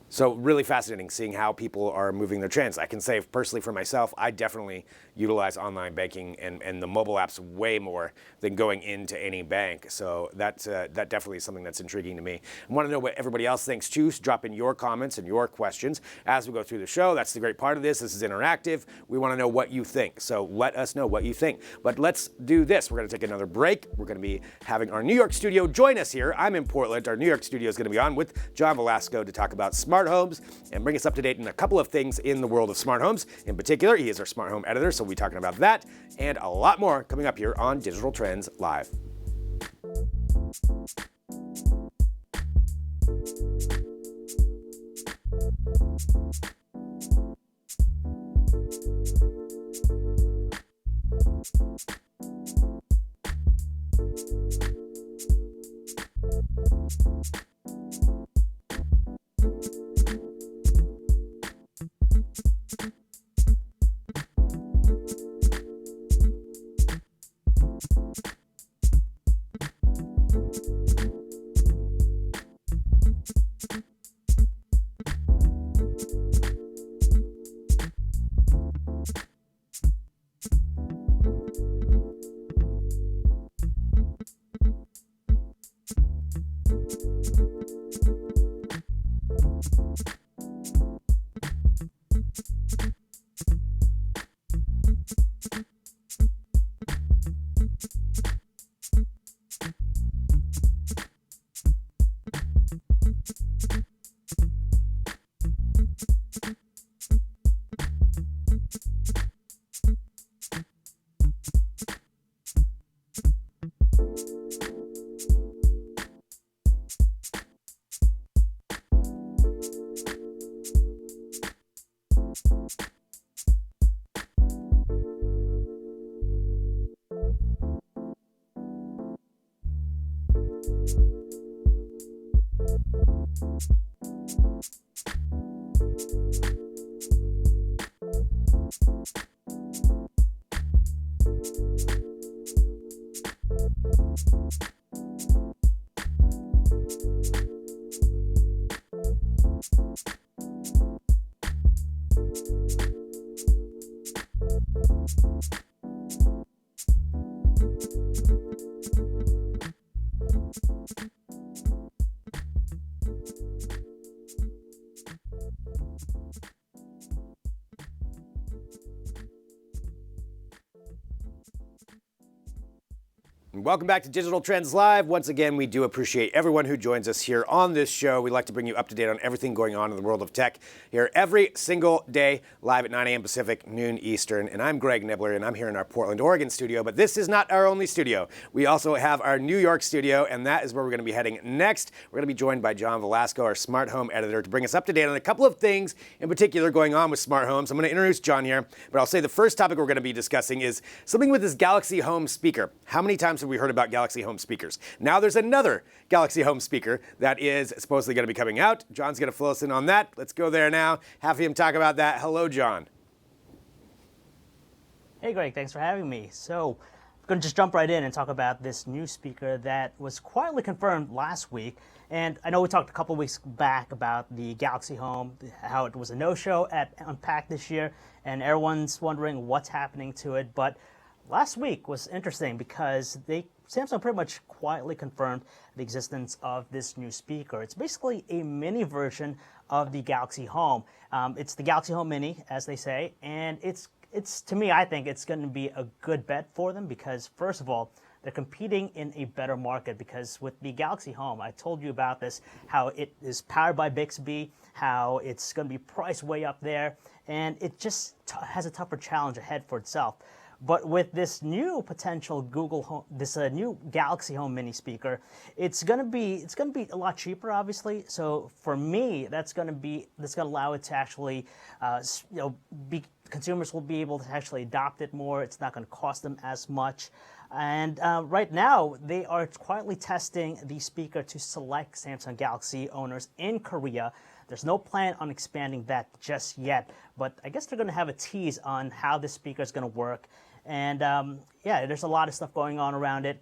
A: So really fascinating seeing how people are moving their trends. I can say personally for myself, I definitely utilize online banking and the mobile apps way more than going into any bank. So that definitely is something that's intriguing to me. I want to know what everybody else thinks too. So drop in your comments and your questions as we go through the show. That's the great part of this. This is interactive. We want to know what you think. So let us know what you think. But let's do this. We're going to take another break. We're going to be having our New York studio join us here. I'm in Portland. Our New York studio is going to be on with John Velasco to talk about smart homes and bring us up to date in a couple of things in the world of smart homes. In particular, he is our smart home editor, so we'll be talking about that and a lot more coming up here on Digital Trends Live. Welcome back to Digital Trends Live. Once again, we do appreciate everyone who joins us here on this show. We like to bring you up to date on everything going on in the world of tech here every single day, live at 9 a.m. Pacific, noon Eastern. And I'm Greg Nibbler, and I'm here in our Portland, Oregon studio. But this is not our only studio. We also have our New York studio, and that is where we're going to be heading next. We're going to be joined by John Velasco, our smart home editor, to bring us up to date on a couple of things in particular going on with smart homes. I'm going to introduce John here, but I'll say the first topic we're going to be discussing is something with this Galaxy Home speaker. How many times have we heard about Galaxy Home speakers? Now there's another Galaxy Home speaker that is supposedly going to be coming out. John's going to fill us in on that. Let's go there now. Have him talk about that. Hello, John.
D: Hey, Greg. Thanks for having me. So I'm going to just jump right in and talk about this new speaker that was quietly confirmed last week. And I know we talked a couple of weeks back about the Galaxy Home, how it was a no-show at Unpacked this year, and everyone's wondering what's happening to it. But last week was interesting because Samsung pretty much quietly confirmed the existence of this new speaker. It's basically a mini version of the Galaxy Home. It's the Galaxy Home Mini, as they say, and it's to me, I think it's going to be a good bet for them because, first of all, they're competing in a better market because with the Galaxy Home, I told you about this, how it is powered by Bixby, how it's going to be priced way up there, and it just has a tougher challenge ahead for itself. But with this new potential Google Home, this new Galaxy Home Mini speaker, it's going to be a lot cheaper, obviously. So for me, that's going to allow it to actually, consumers will be able to actually adopt it more. It's not going to cost them as much. And right now, they are quietly testing the speaker to select Samsung Galaxy owners in Korea. There's no plan on expanding that just yet, but I guess they're going to have a tease on how this speaker is going to work. And yeah, there's a lot of stuff going on around it.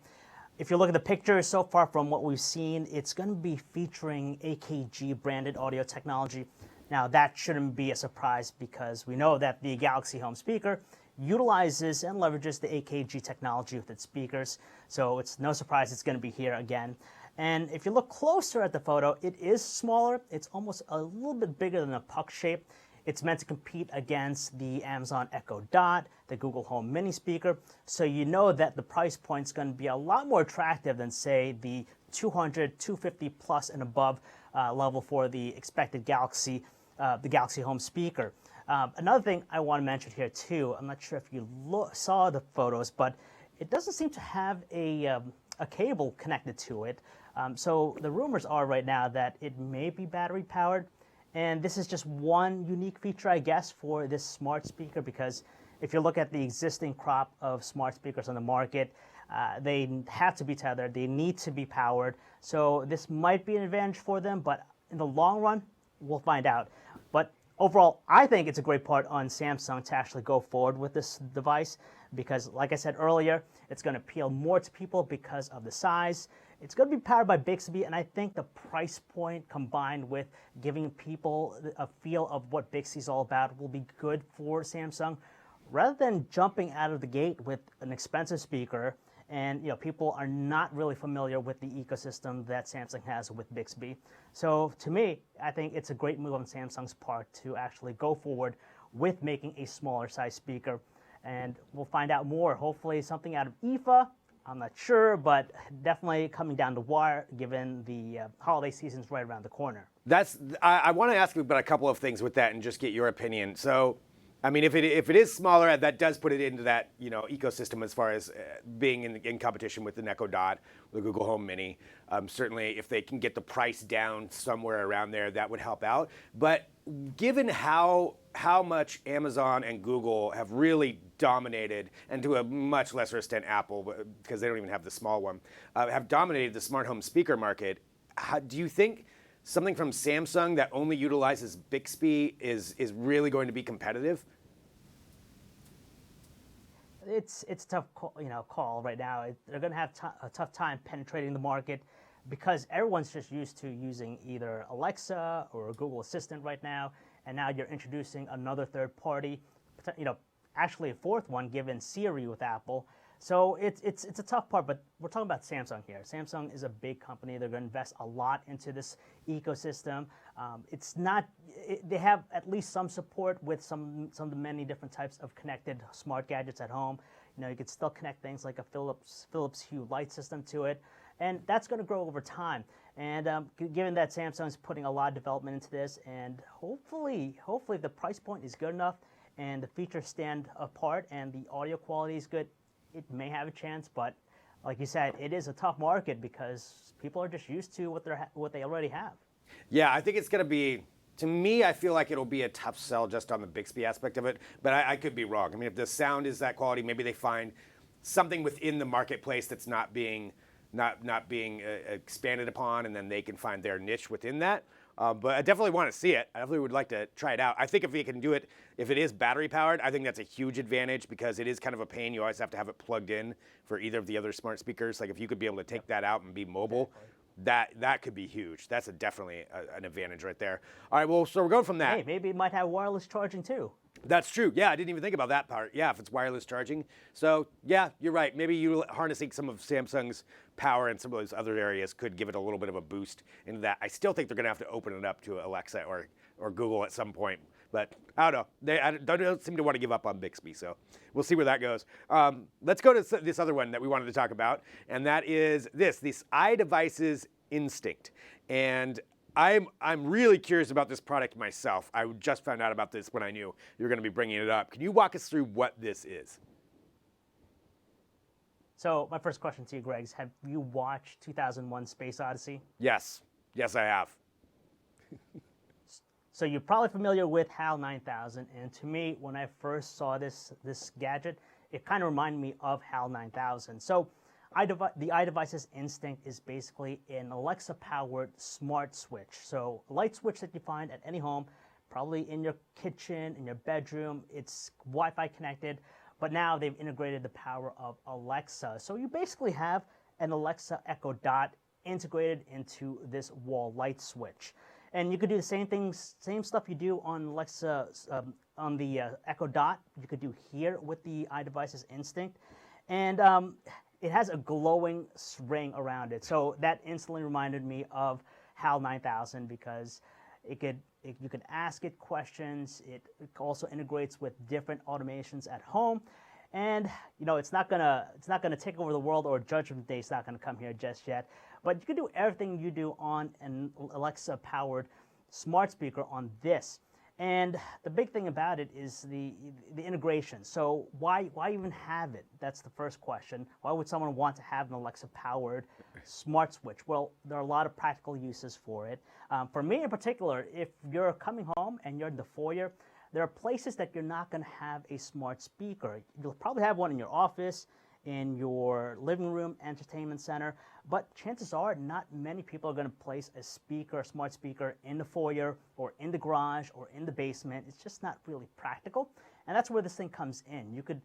D: If you look at the pictures so far from what we've seen, it's going to be featuring AKG branded audio technology. Now, that shouldn't be a surprise because we know that the Galaxy Home speaker utilizes and leverages the AKG technology with its speakers, so it's no surprise it's going to be here again. And if you look closer at the photo, it is smaller. It's almost a little bit bigger than a puck shape. It's meant to compete against the Amazon Echo Dot, the Google Home Mini speaker, so you know that the price point is going to be a lot more attractive than, say, the 200, 250 plus and above level for the expected the Galaxy Home speaker. Another thing I want to mention here too, I'm not sure if you saw the photos, but it doesn't seem to have a cable connected to it. So the rumors are right now that it may be battery powered. And this is just one unique feature, I guess, for this smart speaker, because if you look at the existing crop of smart speakers on the market, they have to be tethered, they need to be powered. So this might be an advantage for them, but in the long run, we'll find out. But overall, I think it's a great part on Samsung to actually go forward with this device because, like I said earlier, it's going to appeal more to people because of the size. It's going to be powered by Bixby, and I think the price point combined with giving people a feel of what Bixby is all about will be good for Samsung. Rather than jumping out of the gate with an expensive speaker, and people are not really familiar with the ecosystem that Samsung has with Bixby. So to me, I think it's a great move on Samsung's part to actually go forward with making a smaller size speaker. And we'll find out more, hopefully something out of IFA. I'm not sure, but definitely coming down the wire given the holiday season's right around the corner.
A: I want to ask you about a couple of things with that and just get your opinion. So, I mean, if it is smaller, that does put it into that ecosystem as far as being in competition with the Echo Dot, the Google Home Mini. Certainly, if they can get the price down somewhere around there, that would help out. But given how much Amazon and Google have really dominated, and to a much lesser extent Apple, because they don't even have the small one, have dominated the smart home speaker market, do you think something from Samsung that only utilizes Bixby is really going to be competitive?
D: It's a tough call right now. They're going to have a tough time penetrating the market because everyone's just used to using either Alexa or a Google Assistant right now, and now you're introducing another third party, actually a fourth one given Siri with Apple. So it's a tough part, but we're talking about Samsung here. Samsung is a big company. They're going to invest a lot into this ecosystem. They have at least some support with some of the many different types of connected smart gadgets at home. You could still connect things like a Philips Hue light system to it, and that's going to grow over time. And given that Samsung's putting a lot of development into this, and hopefully the price point is good enough, and the features stand apart, and the audio quality is good, it may have a chance. But like you said, it is a tough market because people are just used to what they already have.
A: Yeah, I think it's going to be, to me, I feel like it'll be a tough sell just on the Bixby aspect of it, but I could be wrong. I mean, if the sound is that quality, maybe they find something within the marketplace that's not being expanded upon, and then they can find their niche within that. But I definitely want to see it. I definitely would like to try it out. I think if we can do it, if it is battery powered, I think that's a huge advantage because it is kind of a pain. You always have to have it plugged in for either of the other smart speakers. Like if you could be able to take that out and be mobile, that could be huge. That's definitely an advantage right there. All right, well, so we're going from that.
D: Hey, maybe it might have wireless charging too.
A: That's true. Yeah, I didn't even think about that part. Yeah, if it's wireless charging. So, yeah, you're right. Maybe you harnessing some of Samsung's power in some of those other areas could give it a little bit of a boost into that. I still think they're going to have to open it up to Alexa or Google at some point. But I don't know. They don't seem to want to give up on Bixby, so we'll see where that goes. Let's go to this other one that we wanted to talk about, and that is this iDevices Instinct. And I'm really curious about this product myself. I just found out about this when I knew you were going to be bringing it up. Can you walk us through what this is?
D: So my first question to you, Greg, is have you watched 2001 Space Odyssey?
A: Yes. Yes, I have.
D: So you're probably familiar with HAL 9000, and to me, when I first saw this gadget, it kind of reminded me of HAL 9000. So the iDevices Instinct is basically an Alexa-powered smart switch. So a light switch that you find at any home, probably in your kitchen, in your bedroom. It's Wi-Fi connected, but now they've integrated the power of Alexa. So you basically have an Alexa Echo Dot integrated into this wall light switch. And you could do the same things, same stuff you do on Alexa, on the Echo Dot, you could do here with the iDevices Instinct. And it has a glowing ring around it. So that instantly reminded me of HAL 9000 because you could ask it questions. It also integrates with different automations at home. And it's not gonna take over the world, or Judgment Day is not gonna come here just yet. But you can do everything you do on an Alexa-powered smart speaker on this. And the big thing about it is the integration. So why even have it? That's the first question. Why would someone want to have an Alexa-powered smart switch? Well, there are a lot of practical uses for it. For me in particular, if you're coming home and you're in the foyer, there are places that you're not going to have a smart speaker. You'll probably have one in your office, in your living room, entertainment center, but chances are not many people are going to place a smart speaker in the foyer or in the garage or in the basement. It's just not really practical, and that's where this thing comes in. You could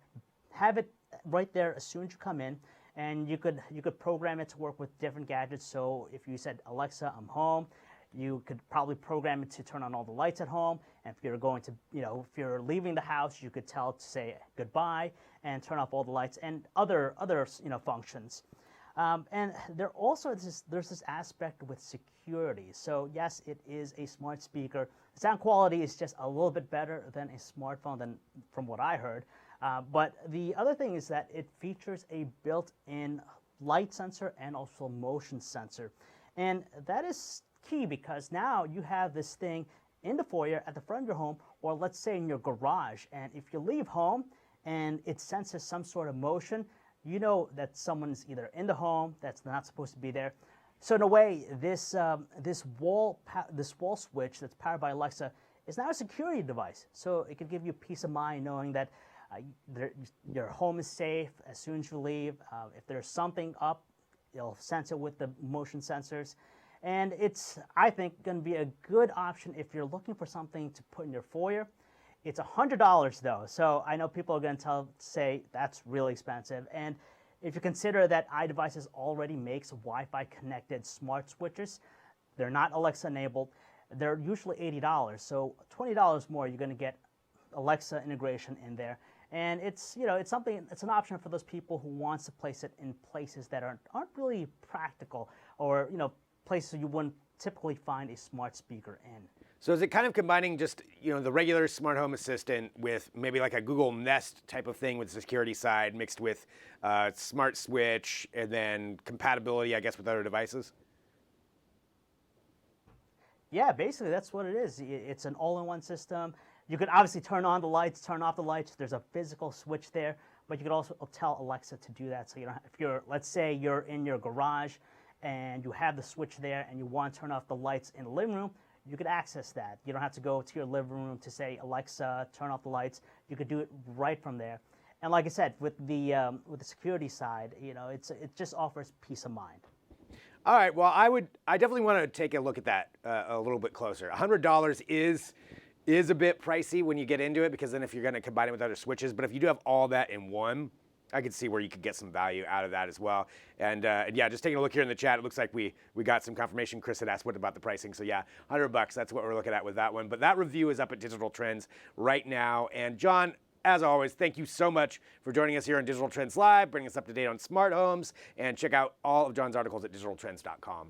D: have it right there as soon as you come in, and you could program it to work with different gadgets. So if you said, Alexa, I'm home, you could probably program it to turn on all the lights at home. And if you're going to, if you're leaving the house, you could tell it to say goodbye and turn off all the lights and other functions. And there's this aspect with security. So yes, it is a smart speaker. The sound quality is just a little bit better than a smartphone, from what I heard. But the other thing is that it features a built-in light sensor and also motion sensor. And that is key because now you have this thing in the foyer at the front of your home, or let's say in your garage. And if you leave home and it senses some sort of motion, you know that someone's either in the home that's not supposed to be there. So in a way, this wall switch that's powered by Alexa is now a security device. So it can give you peace of mind knowing that your home is safe as soon as you leave. If there's something up, it'll sense it with the motion sensors. And it's, I think, going to be a good option if you're looking for something to put in your foyer. It's $100 though, so I know people are going to say that's really expensive. And if you consider that iDevices already makes Wi-Fi connected smart switches, they're not Alexa enabled, they're usually $80. So $20 more, you're going to get Alexa integration in there. And it's an option for those people who wants to place it in places that aren't really practical, or places you wouldn't typically find a smart speaker in.
A: So is it kind of combining just the regular smart home assistant with maybe like a Google Nest type of thing with the security side mixed with smart switch and then compatibility, I guess, with other devices?
D: Yeah, basically that's what it is. It's an all-in-one system. You could obviously turn on the lights, turn off the lights. There's a physical switch there, but you could also tell Alexa to do that. So if let's say you're in your garage and you have the switch there and you want to turn off the lights in the living room, you could access that. You don't have to go to your living room to say, Alexa, turn off the lights. You could do it right from there. And like I said, with the security side, it just offers peace of mind.
A: All right. Well, I definitely want to take a look at that a little bit closer. $100 is a bit pricey when you get into it, because then if you're going to combine it with other switches, but if you do have all that in one, I could see where you could get some value out of that as well. And yeah, just taking a look here in the chat, it looks like we got some confirmation. Chris had asked what about the pricing. So yeah, $100, that's what we're looking at with that one. But that review is up at Digital Trends right now. And John, as always, thank you so much for joining us here on Digital Trends Live, bringing us up to date on smart homes, and check out all of John's articles at digitaltrends.com.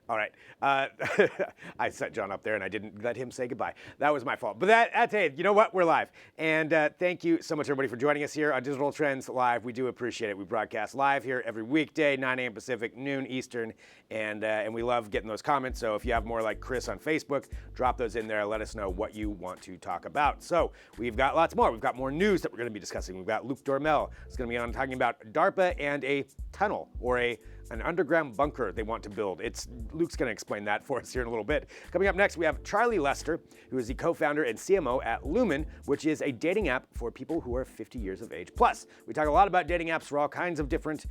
A: All right. I set John up there and I didn't let him say goodbye. That was my fault. But hey, you know what? We're live. And thank you so much, everybody, for joining us here on Digital Trends Live. We do appreciate it. We broadcast live here every weekday, 9 a.m. Pacific, noon Eastern. And we love getting those comments. So if you have more like Chris on Facebook, drop those in there. Let us know what you want to talk about. So we've got lots more. We've got more news that we're going to be discussing. We've got Luke Dormel. It's going to be on talking about DARPA and a tunnel, or a an underground bunker they want to build. Luke's going to explain that for us here in a little bit. Coming up next, we have Charlie Lester, who is the co-founder and CMO at Lumen, which is a dating app for people who are 50 years of age plus. We talk a lot about dating apps for all kinds of different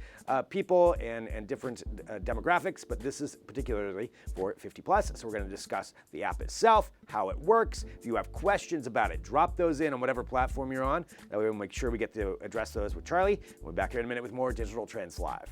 A: people and different demographics, but this is particularly for 50 plus. So we're going to discuss the app itself, how it works. If you have questions about it, drop those in on whatever platform you're on. That way we'll make sure we get to address those with Charlie. We'll be back here in a minute with more Digital Trends Live.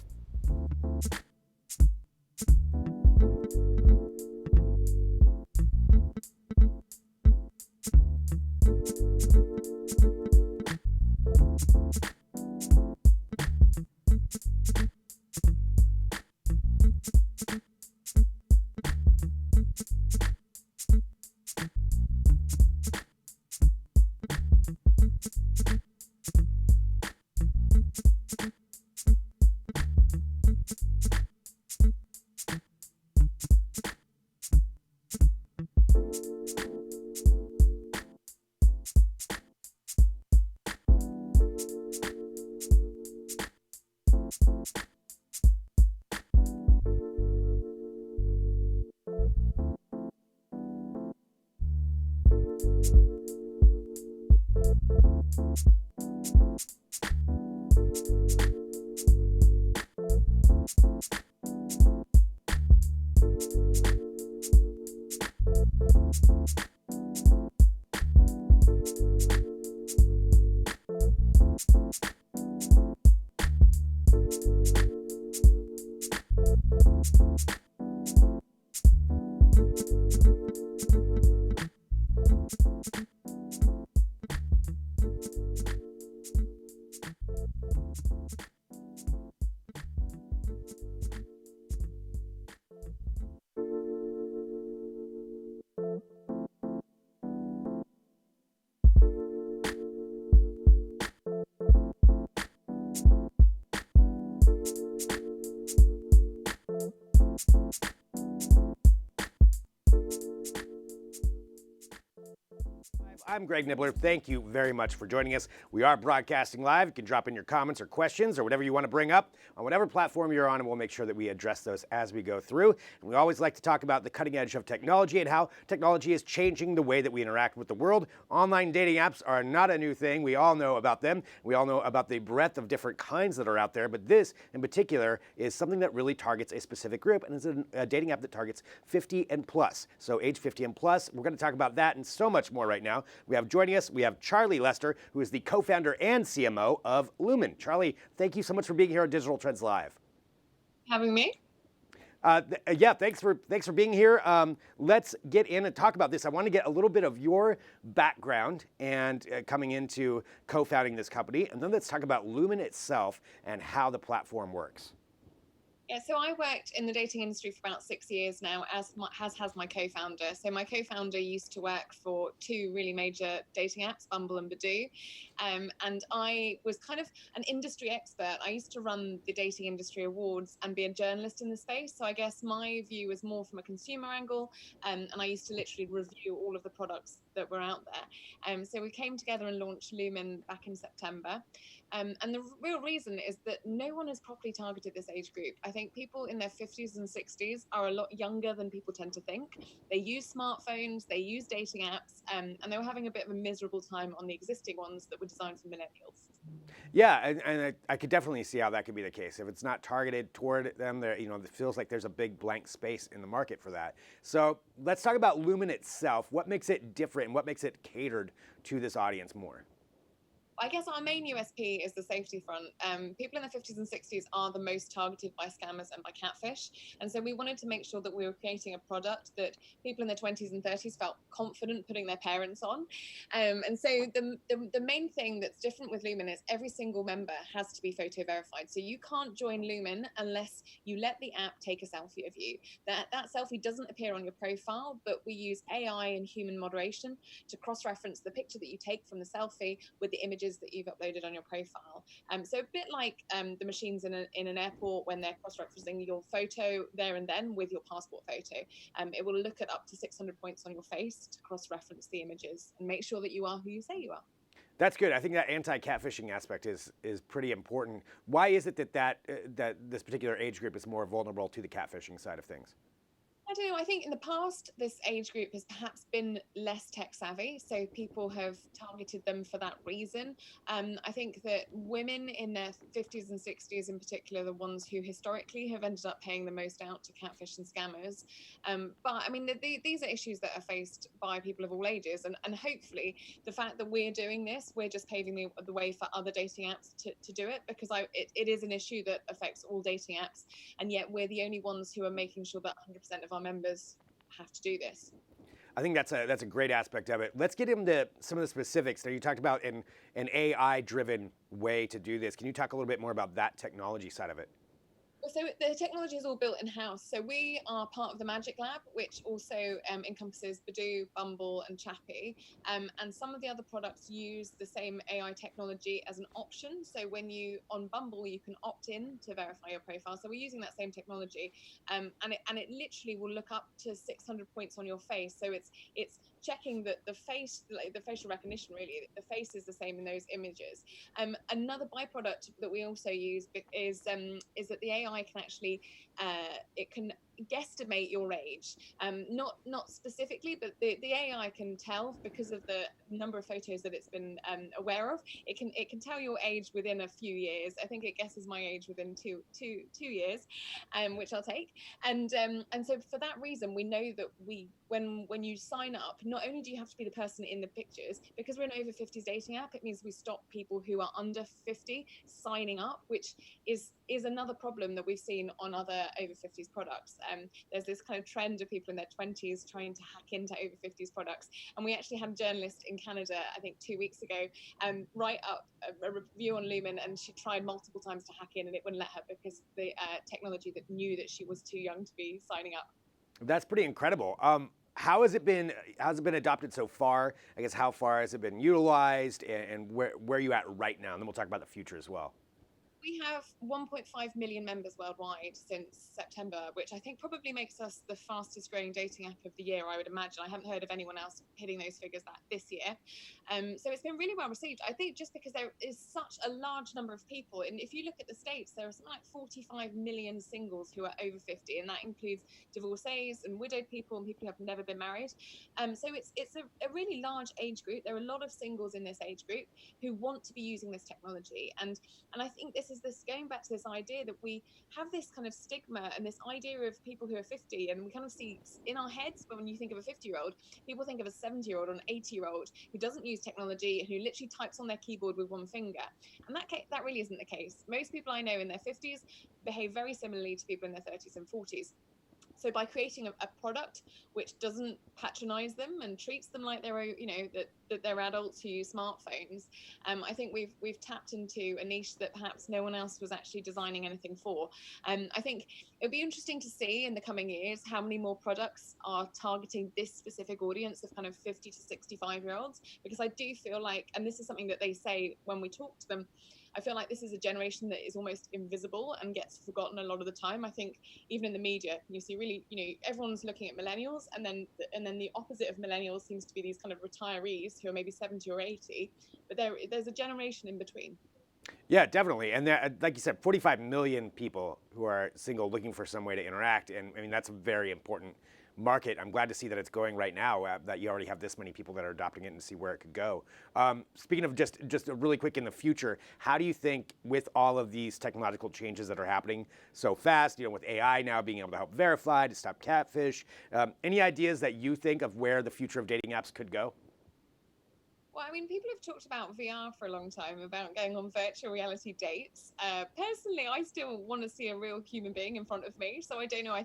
A: I'm Greg Nibbler. Thank you very much for joining us. We are broadcasting live. You can drop in your comments or questions or whatever you want to bring up on whatever platform you're on, and we'll make sure that we address those as we go through. And we always like to talk about the cutting edge of technology and how technology is changing the way that we interact with the world. Online dating apps are not a new thing. We all know about them. We all know about the breadth of different kinds that are out there, but this in particular is something that really targets a specific group, and it's a dating app that targets 50 and plus. So age 50 and plus. We're going to talk about that and so much more right now. Joining us, we have Charlie Lester, who is the co-founder and CMO of Lumen. Charlie, thank you so much for being here on Digital Trends Live.
E: Having me?
A: Yeah, thanks for being here. Let's get in and talk about this. I want to get a little bit of your background and coming into co-founding this company, and then let's talk about Lumen itself and how the platform works.
E: Yeah, so I worked in the dating industry for about 6 years now, as has my co-founder. So my co-founder used to work for two really major dating apps, Bumble and Badoo, and I was kind of an industry expert. I used to run the dating industry awards and be a journalist in the space. So I guess my view was more from a consumer angle, and I used to literally review all of the products that were out there. So we came together and launched Lumen back in September. And the real reason is that no one has properly targeted this age group. I think people in their 50s and 60s are a lot younger than people tend to think. They use smartphones, they use dating apps, and they were having a bit of a miserable time on the existing ones that were designed for millennials.
A: Yeah, and I could definitely see how that could be the case. If it's not targeted toward them, there, it feels like there's a big blank space in the market for that. So let's talk about Lumen itself. What makes it different and what makes it catered to this audience more?
E: I guess our main USP is the safety front. People in their 50s and 60s are the most targeted by scammers and by catfish. And so we wanted to make sure that we were creating a product that people in their 20s and 30s felt confident putting their parents on. And so the main thing that's different with Lumen is every single member has to be photo verified. So you can't join Lumen unless you let the app take a selfie of you. That selfie doesn't appear on your profile, but we use AI and human moderation to cross-reference the picture that you take from the selfie with the images that you've uploaded on your profile. So a bit like the machines in an airport when they're cross-referencing your photo there and then with your passport photo. It will look at up to 600 points on your face to cross-reference the images and make sure that you are who you say you are.
A: That's good. I think that anti-catfishing aspect is pretty important. Why is it that this particular age group is more vulnerable to the catfishing side of things?
E: I don't know. I think in the past, this age group has perhaps been less tech savvy, so people have targeted them for that reason. I think that women in their 50s and 60s, in particular, are the ones who historically have ended up paying the most out to catfish and scammers. But I mean, these are issues that are faced by people of all ages, and hopefully, the fact that we're doing this, we're just paving the way for other dating apps to do it, because it is an issue that affects all dating apps, and yet we're the only ones who are making sure that 100% of our members have to do this.
A: I think that's a great aspect of it. Let's get into some of the specifics. Now, you talked about an AI-driven way to do this. Can you talk a little bit more about that technology side of it?
E: So the technology is all built in-house. So we are part of the Magic Lab, which also encompasses Badoo, Bumble, and Chappy. And some of the other products use the same AI technology as an option. So when you on Bumble, you can opt in to verify your profile. So we're using that same technology, and it literally will look up to 600 points on your face. So it's checking that the face, like the facial recognition, really, the face is the same in those images. Another byproduct that we also use is that the AI can actually it can guesstimate your age, not specifically, but the AI can tell, because of the number of photos that it's been aware of. It can tell your age within a few years. I think it guesses my age within two years, which I'll take. And so for that reason, we know that when you sign up, not only do you have to be the person in the pictures, because we're an over 50s dating app, it means we stop people who are under 50 signing up, which is another problem that we've seen on other over 50s products. There's this kind of trend of people in their 20s trying to hack into over 50s products. And we actually had a journalist in Canada, I think 2 weeks ago, write up a review on Lumen, and she tried multiple times to hack in and it wouldn't let her, because the technology that knew that she was too young to be signing up.
A: That's pretty incredible. How has it been adopted so far? I guess how far has it been utilized, and where are you at right now? And then we'll talk about the future as well.
E: We have 1.5 million members worldwide since September, which I think probably makes us the fastest growing dating app of the year, I would imagine. I haven't heard of anyone else hitting those figures this year. So it's been really well received. I think just because there is such a large number of people, and if you look at the States, there are something like 45 million singles who are over 50, and that includes divorcees and widowed people and people who have never been married. So it's a really large age group. There are a lot of singles in this age group who want to be using this technology. And I think this is going back to this idea that we have this kind of stigma and this idea of people who are 50, and we kind of see in our heads, when you think of a 50-year-old, people think of a 70-year-old or an 80-year-old who doesn't use technology and who literally types on their keyboard with one finger. And that really isn't the case. Most people I know in their 50s behave very similarly to people in their 30s and 40s. So by creating a product which doesn't patronize them and treats them like they're, that they're adults who use smartphones, I think we've tapped into a niche that perhaps no one else was actually designing anything for. I think it'll be interesting to see in the coming years how many more products are targeting this specific audience of kind of 50 to 65-year-olds, because I do feel like, and this is something that they say when we talk to them, I feel like this is a generation that is almost invisible and gets forgotten a lot of the time. I think even in the media, you see really, everyone's looking at millennials, and then the opposite of millennials seems to be these kind of retirees who are maybe 70 or 80, but there's a generation in between.
A: Yeah, definitely. And there, like you said, 45 million people who are single looking for some way to interact. And I mean, that's a very important market. I'm glad to see that it's going right now, that you already have this many people that are adopting it, and to see where it could go. Speaking of just really quick in the future, how do you think, with all of these technological changes that are happening so fast, with AI now being able to help verify, to stop catfish, any ideas that you think of where the future of dating apps could go?
E: Well, I mean, people have talked about VR for a long time, about going on virtual reality dates. Personally, I still want to see a real human being in front of me. So I don't know.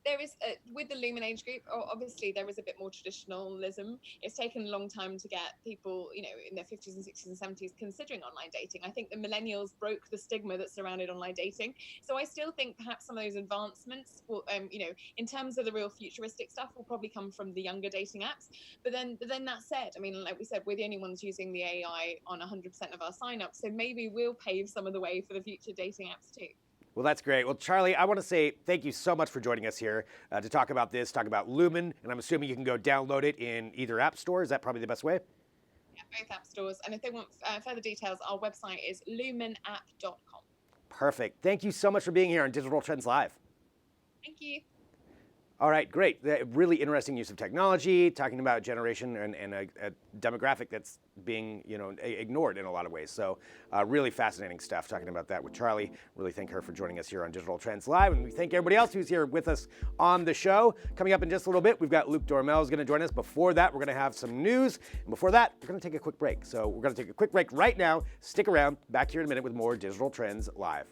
E: There is, with the Lumen age group, obviously there is a bit more traditionalism. It's taken a long time to get people, in their 50s and 60s and 70s considering online dating. I think the millennials broke the stigma that surrounded online dating. So I still think perhaps some of those advancements will, in terms of the real futuristic stuff, will probably come from the younger dating apps. But then that said, I mean, like we said, we're the only ones using the AI on 100% of our signups, so maybe we'll pave some of the way for the future dating apps too.
A: Well, that's great. Well, Charlie, I want to say thank you so much for joining us here to talk about this, talk about Lumen, and I'm assuming you can go download it in either app store. Is that probably the best way?
E: both app stores. And if they want further details, our website is lumenapp.com.
A: Perfect. Thank you so much for being here on Digital Trends Live.
E: Thank you.
A: All right, great. Really interesting use of technology, talking about generation and a demographic that's being, ignored in a lot of ways. So really fascinating stuff talking about that with Charlie. Really thank her for joining us here on Digital Trends Live. And we thank everybody else who's here with us on the show. Coming up in just a little bit, we've got Luke Dormel is going to join us. Before that, we're going to have some news. And before that, we're going to take a quick break. So we're going to take a quick break right now. Stick around. Back here in a minute with more Digital Trends Live.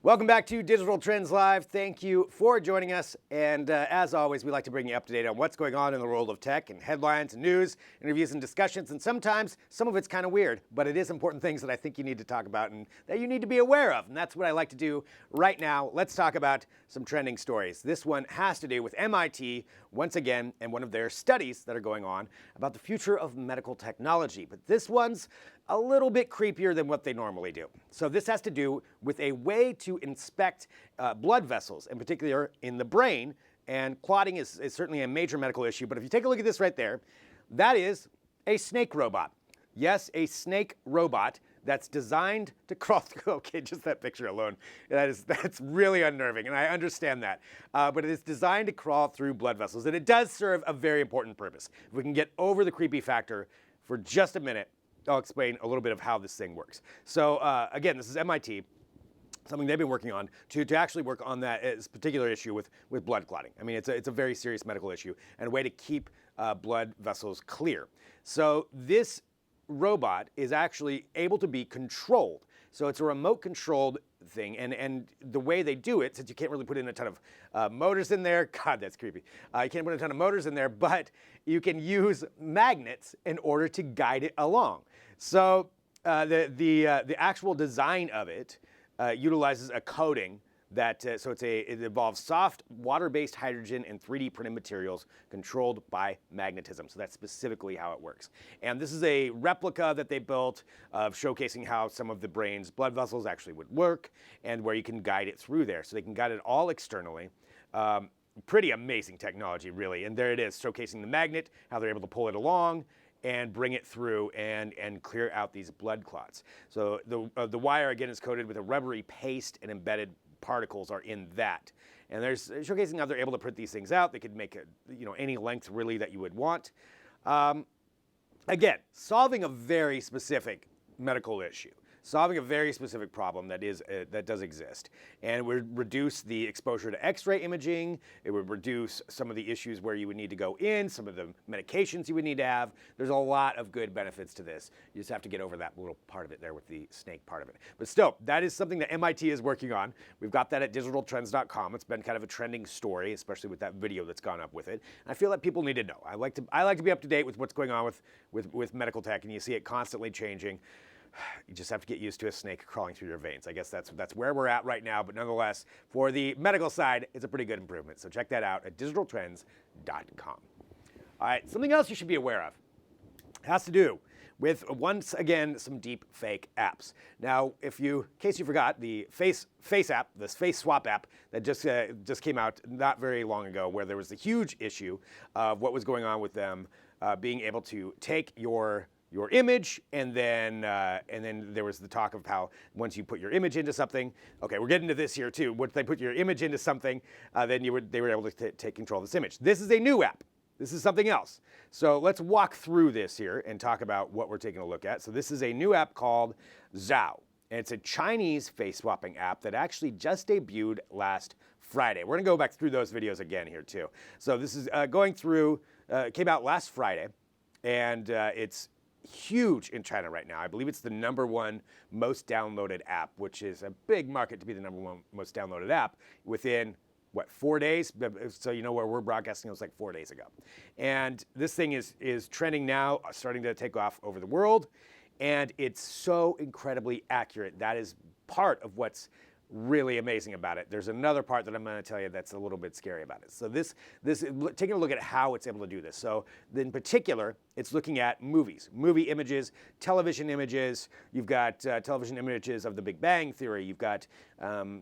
A: Welcome back to Digital Trends Live. Thank you for joining us. And as always, we like to bring you up to date on what's going on in the world of tech and headlines and news, interviews and discussions. And sometimes some of it's kind of weird, but it is important things that I think you need to talk about and that you need to be aware of. And that's what I like to do right now. Let's talk about some trending stories. This one has to do with MIT once again and one of their studies that are going on about the future of medical technology. But this one's a little bit creepier than what they normally do. So this has to do with a way to inspect blood vessels, in particular in the brain, and clotting is certainly a major medical issue. But if you take a look at this right there, that is a snake robot. Yes, a snake robot that's designed to crawl through. Okay, just that picture alone, that's really unnerving, and I understand that. But it is designed to crawl through blood vessels, and it does serve a very important purpose. If we can get over the creepy factor for just a minute, I'll explain a little bit of how this thing works. So again, this is MIT, something they've been working on to actually work on that particular issue with blood clotting. I mean, it's a very serious medical issue and a way to keep blood vessels clear. So this robot is actually able to be controlled. So it's a remote controlled thing, and the way they do it, since you can't really put in a ton of motors in there, God, that's creepy. You can't put a ton of motors in there, but you can use magnets in order to guide it along. So the actual design of it utilizes a coating that it involves soft water-based hydrogen and 3D printed materials controlled by magnetism. So that's specifically how it works. And this is a replica that they built of showcasing how some of the brain's blood vessels actually would work and where you can guide it through there. So they can guide it all externally. Pretty amazing technology, really. And there it is, showcasing the magnet, how they're able to pull it along and bring it through and clear out these blood clots. So the wire, again, is coated with a rubbery paste, and embedded particles are in that. And there's showcasing how they're able to print these things out. They could make any length really that you would want. Again, solving a very specific medical issue. Solving a very specific problem that does exist. And it would reduce the exposure to X-ray imaging. It would reduce some of the issues where you would need to go in, some of the medications you would need to have. There's a lot of good benefits to this. You just have to get over that little part of it there with the snake part of it. But still, that is something that MIT is working on. We've got that at digitaltrends.com. It's been kind of a trending story, especially with that video that's gone up with it. And I feel like people need to know. I like to be up to date with what's going on with medical tech, and you see it constantly changing. You just have to get used to a snake crawling through your veins. I guess that's where we're at right now, but nonetheless, for the medical side, it's a pretty good improvement. So check that out at digitaltrends.com. All right, something else you should be aware of has to do with once again some deep fake apps. Now, in case you forgot, the face app, this face swap app that just came out not very long ago, where there was a huge issue of what was going on with them being able to take your image, and then there was the talk of how once you put your image into something, okay, we're getting to this here too. Once they put your image into something, then they were able to take control of this image. This is a new app. This is something else. So let's walk through this here and talk about what we're taking a look at. So this is a new app called Zao. And it's a Chinese face swapping app that actually just debuted last Friday. We're gonna go back through those videos again here too. So this is came out last Friday, and it's huge in China right now. I believe it's the #1 most downloaded app, which is a big market to be the #1 most downloaded app within 4 days? So you know where we're broadcasting, it was like 4 days ago. And this thing is trending now, starting to take off over the world. And it's so incredibly accurate. That is part of what's really amazing about it. There's another part that I'm going to tell you that's a little bit scary about it. So this taking a look at how it's able to do this. So in particular, it's looking at movies, movie images, television images. You've got television images of The Big Bang Theory. You've got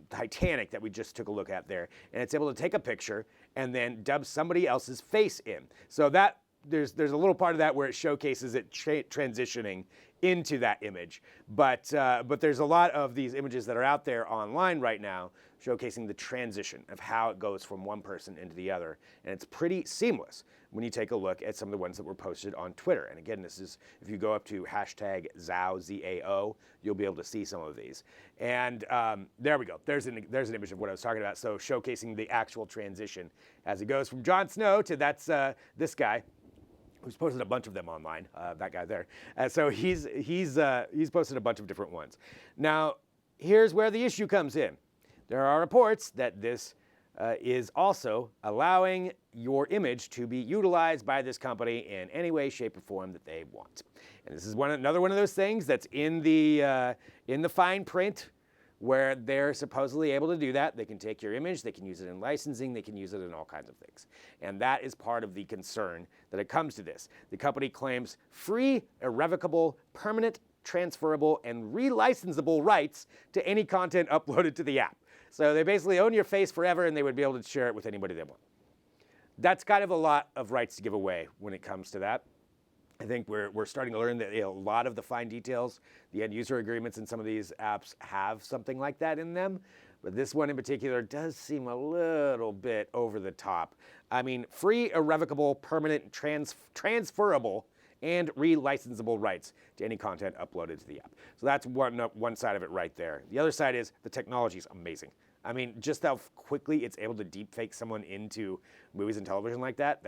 A: Titanic that we just took a look at there. And it's able to take a picture and then dub somebody else's face in. So that there's a little part of that where it showcases it transitioning into that image. But there's a lot of these images that are out there online right now showcasing the transition of how it goes from one person into the other. And it's pretty seamless when you take a look at some of the ones that were posted on Twitter. And again, this is, if you go up to hashtag Zao, Z-A-O, you'll be able to see some of these. And there we go. There's an image of what I was talking about. So showcasing the actual transition as it goes from Jon Snow to this guy, who's posted a bunch of them online, that guy there. So he's posted a bunch of different ones. Now, here's where the issue comes in. There are reports that this is also allowing your image to be utilized by this company in any way, shape, or form that they want. And this is another one of those things that's in the fine print, where they're supposedly able to do that. They can take your image, they can use it in licensing, they can use it in all kinds of things. And that is part of the concern that it comes to this. The company claims free, irrevocable, permanent, transferable, and relicensable rights to any content uploaded to the app. So they basically own your face forever, and they would be able to share it with anybody they want. That's kind of a lot of rights to give away when it comes to that. I think we're starting to learn that a lot of the fine details, the end user agreements in some of these apps have something like that in them. But this one in particular does seem a little bit over the top. I mean, free, irrevocable, permanent, transferable, and relicensable rights to any content uploaded to the app. So that's one side of it right there. The other side is the technology is amazing. I mean, just how quickly it's able to deepfake someone into movies and television like that,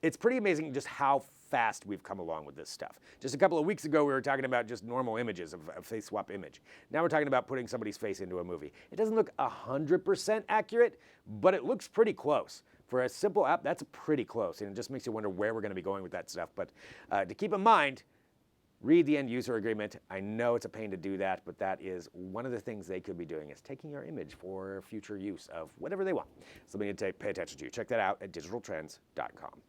A: it's pretty amazing just how fast we've come along with this stuff. Just a couple of weeks ago, we were talking about just normal images of a face swap image. Now we're talking about putting somebody's face into a movie. It doesn't look 100% accurate, but it looks pretty close. For a simple app, that's pretty close, and it just makes you wonder where we're going to be going with that stuff. But to keep in mind, read the end user agreement. I know it's a pain to do that, but that is one of the things they could be doing, is taking your image for future use of whatever they want. Something to pay attention to. Check that out at digitaltrends.com.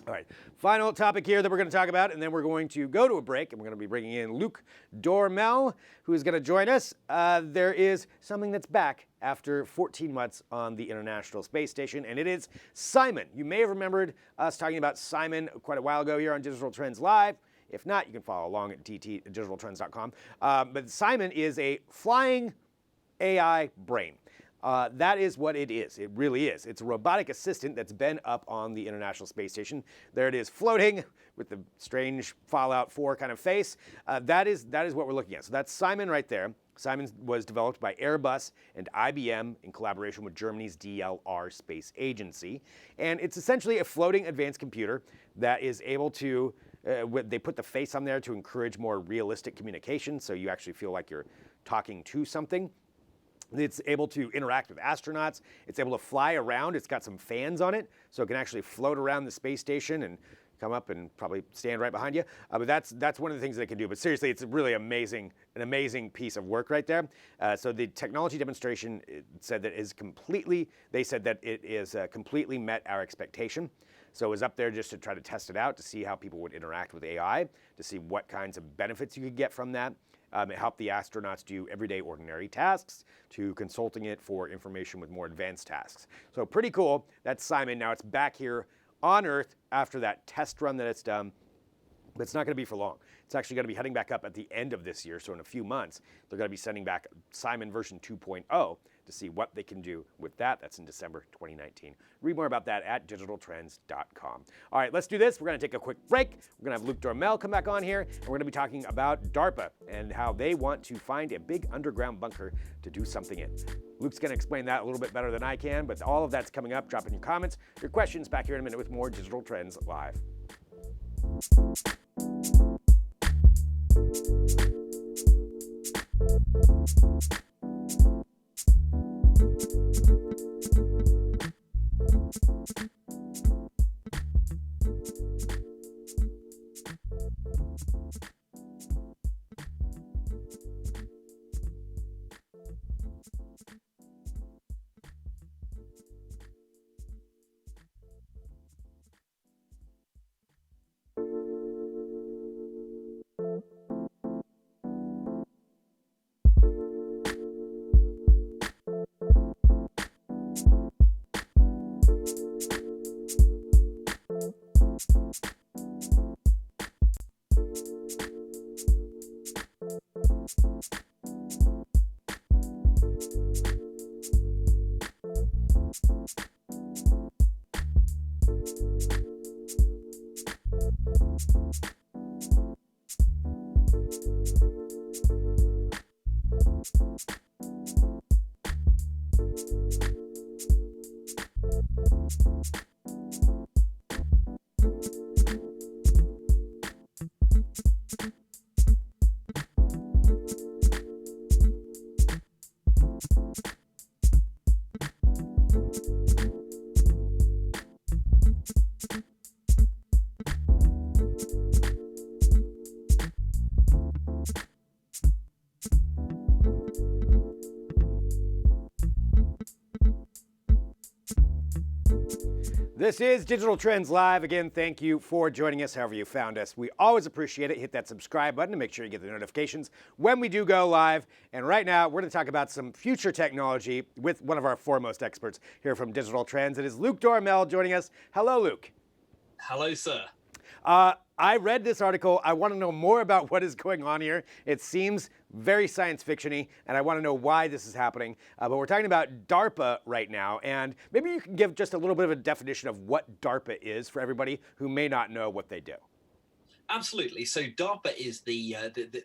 A: All right, final topic here that we're going to talk about, and then we're going to go to a break, and we're going to be bringing in Luke Dormel, who's going to join us. There is something that's back after 14 months on the International Space Station, and it is Simon. You may have remembered us talking about Simon quite a while ago here on Digital Trends Live. If not, you can follow along at digitaltrends.com. But Simon is a flying AI brain. That is what it is. It really is. It's a robotic assistant that's been up on the International Space Station. There it is, floating with the strange Fallout 4 kind of face. That is what we're looking at. So that's Simon right there. Simon was developed by Airbus and IBM in collaboration with Germany's DLR Space Agency. And it's essentially a floating advanced computer that is able to, they put the face on there to encourage more realistic communication, so you actually feel like you're talking to something. It's able to interact with astronauts. It's able to fly around. It's got some fans on it, so it can actually float around the space station and come up and probably stand right behind you. But that's one of the things they can do. But seriously, it's really an amazing piece of work right there. So the technology demonstration said that they said that it is completely met our expectation. So it was up there just to try to test it out, to see how people would interact with AI, to see what kinds of benefits you could get from that. It helped the astronauts do everyday ordinary tasks to consulting it for information with more advanced tasks. So pretty cool. That's Simon. Now it's back here on Earth after that test run that it's done. But it's not going to be for long. It's actually going to be heading back up at the end of this year. So in a few months, they're going to be sending back Simon version 2.0 to see what they can do with that. That's in December 2019. Read more about that at digitaltrends.com. All right, let's do this. We're going to take a quick break. We're going to have Luke Dormel come back on here, and we're going to be talking about DARPA and how they want to find a big underground bunker to do something in. Luke's going to explain that a little bit better than I can, but all of that's coming up. Drop in your comments, your questions back here in a minute with more Digital Trends Live. This is Digital Trends Live. Again, thank you for joining us however you found us. We always appreciate it. Hit that subscribe button to make sure you get the notifications when we do go live. And right now, we're going to talk about some future technology with one of our foremost experts here from Digital Trends. It is Luke Dormel joining us. Hello, Luke.
F: Hello, sir.
A: I read this article. I want to know more about what is going on here. It seems very science fiction-y, and I want to know why this is happening. But we're talking about DARPA right now, and maybe you can give just a little bit of a definition of what DARPA is for everybody who may not know what they do.
F: Absolutely. So DARPA is the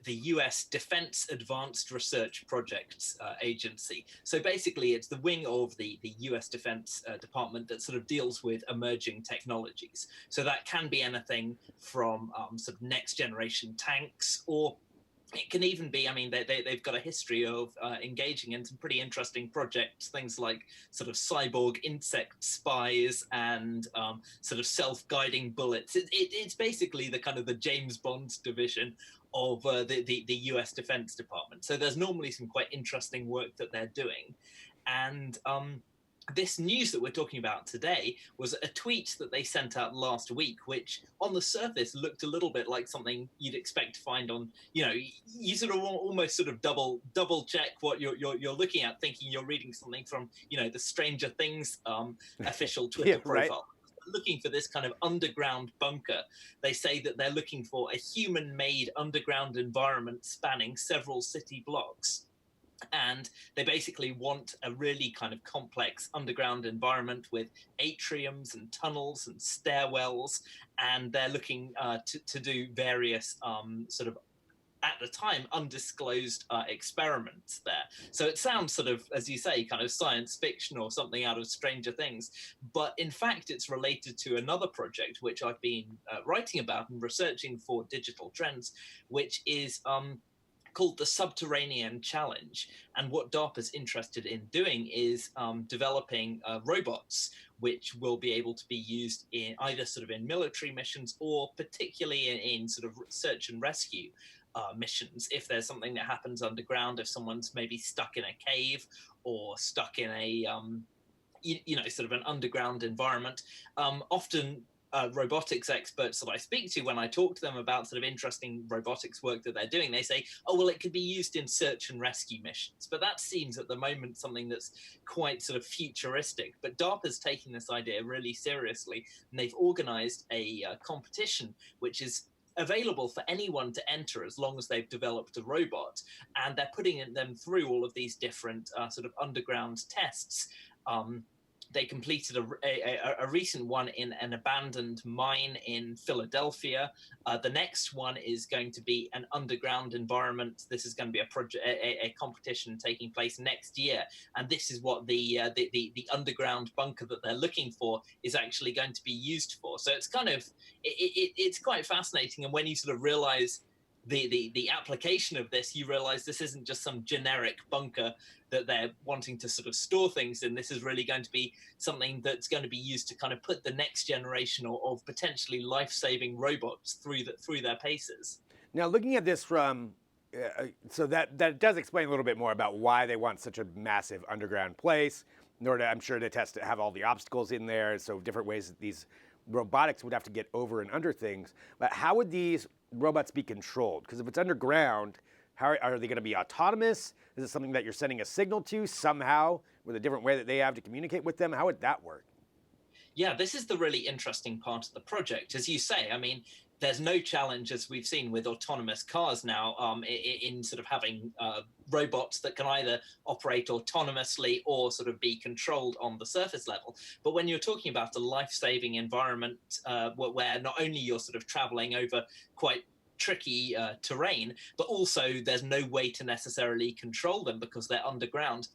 F: US Defense Advanced Research Projects Agency. So basically, it's the wing of the US Defense Department that sort of deals with emerging technologies. So that can be anything from sort of next generation tanks, or it can even be, I mean, they've got a history of engaging in some pretty interesting projects, things like sort of cyborg insect spies and sort of self-guiding bullets. It's basically the kind of the James Bond division of the US Defense Department. So there's normally some quite interesting work that they're doing. And this news that we're talking about today was a tweet that they sent out last week, which on the surface looked a little bit like something you'd expect to find on, you sort of almost sort of double check what you're looking at, thinking you're reading something from, the Stranger Things official Twitter profile. Right. Looking for this kind of underground bunker. They say that they're looking for a human-made underground environment spanning several city blocks. And they basically want a really kind of complex underground environment with atriums and tunnels and stairwells. And they're looking to do various sort of, at the time, undisclosed experiments there. So it sounds sort of, as you say, kind of science fiction or something out of Stranger Things. But in fact, it's related to another project which I've been writing about and researching for Digital Trends, which is called the Subterranean Challenge. And what DARPA's interested in doing is developing robots which will be able to be used in either sort of in military missions or particularly in sort of search and rescue missions. If there's something that happens underground, if someone's maybe stuck in a cave or stuck in a sort of an underground environment, often robotics experts that I speak to, when I talk to them about sort of interesting robotics work that they're doing, they say, oh, well, it could be used in search and rescue missions. But that seems at the moment something that's quite sort of futuristic. But DARPA's taking this idea really seriously, and they've organized a competition which is available for anyone to enter as long as they've developed a robot, and they're putting them through all of these different sort of underground tests. They completed a recent one in an abandoned mine in Philadelphia. The next one is going to be an underground environment. This is going to be a competition taking place next year, and this is what the underground bunker that they're looking for is actually going to be used for. So it's kind of it's quite fascinating, and when you sort of realize the application of this, you realize this isn't just some generic bunker that they're wanting to sort of store things in. This is really going to be something that's going to be used to kind of put the next generation of potentially life-saving robots through their paces.
A: Now, looking at this from, so that does explain a little bit more about why they want such a massive underground place, in order, I'm sure, to test to have all the obstacles in there, so different ways that these robotics would have to get over and under things. But how would these robots be controlled? Because if it's underground, how are they going to be autonomous? Is it something that you're sending a signal to somehow with a different way that they have to communicate with them? How would that work?
F: Yeah, this is the really interesting part of the project. As you say, I mean, there's no challenge, as we've seen with autonomous cars now, in sort of having robots that can either operate autonomously or sort of be controlled on the surface level. But when you're talking about a life-saving environment where not only you're sort of traveling over quite tricky terrain, but also there's no way to necessarily control them because they're underground,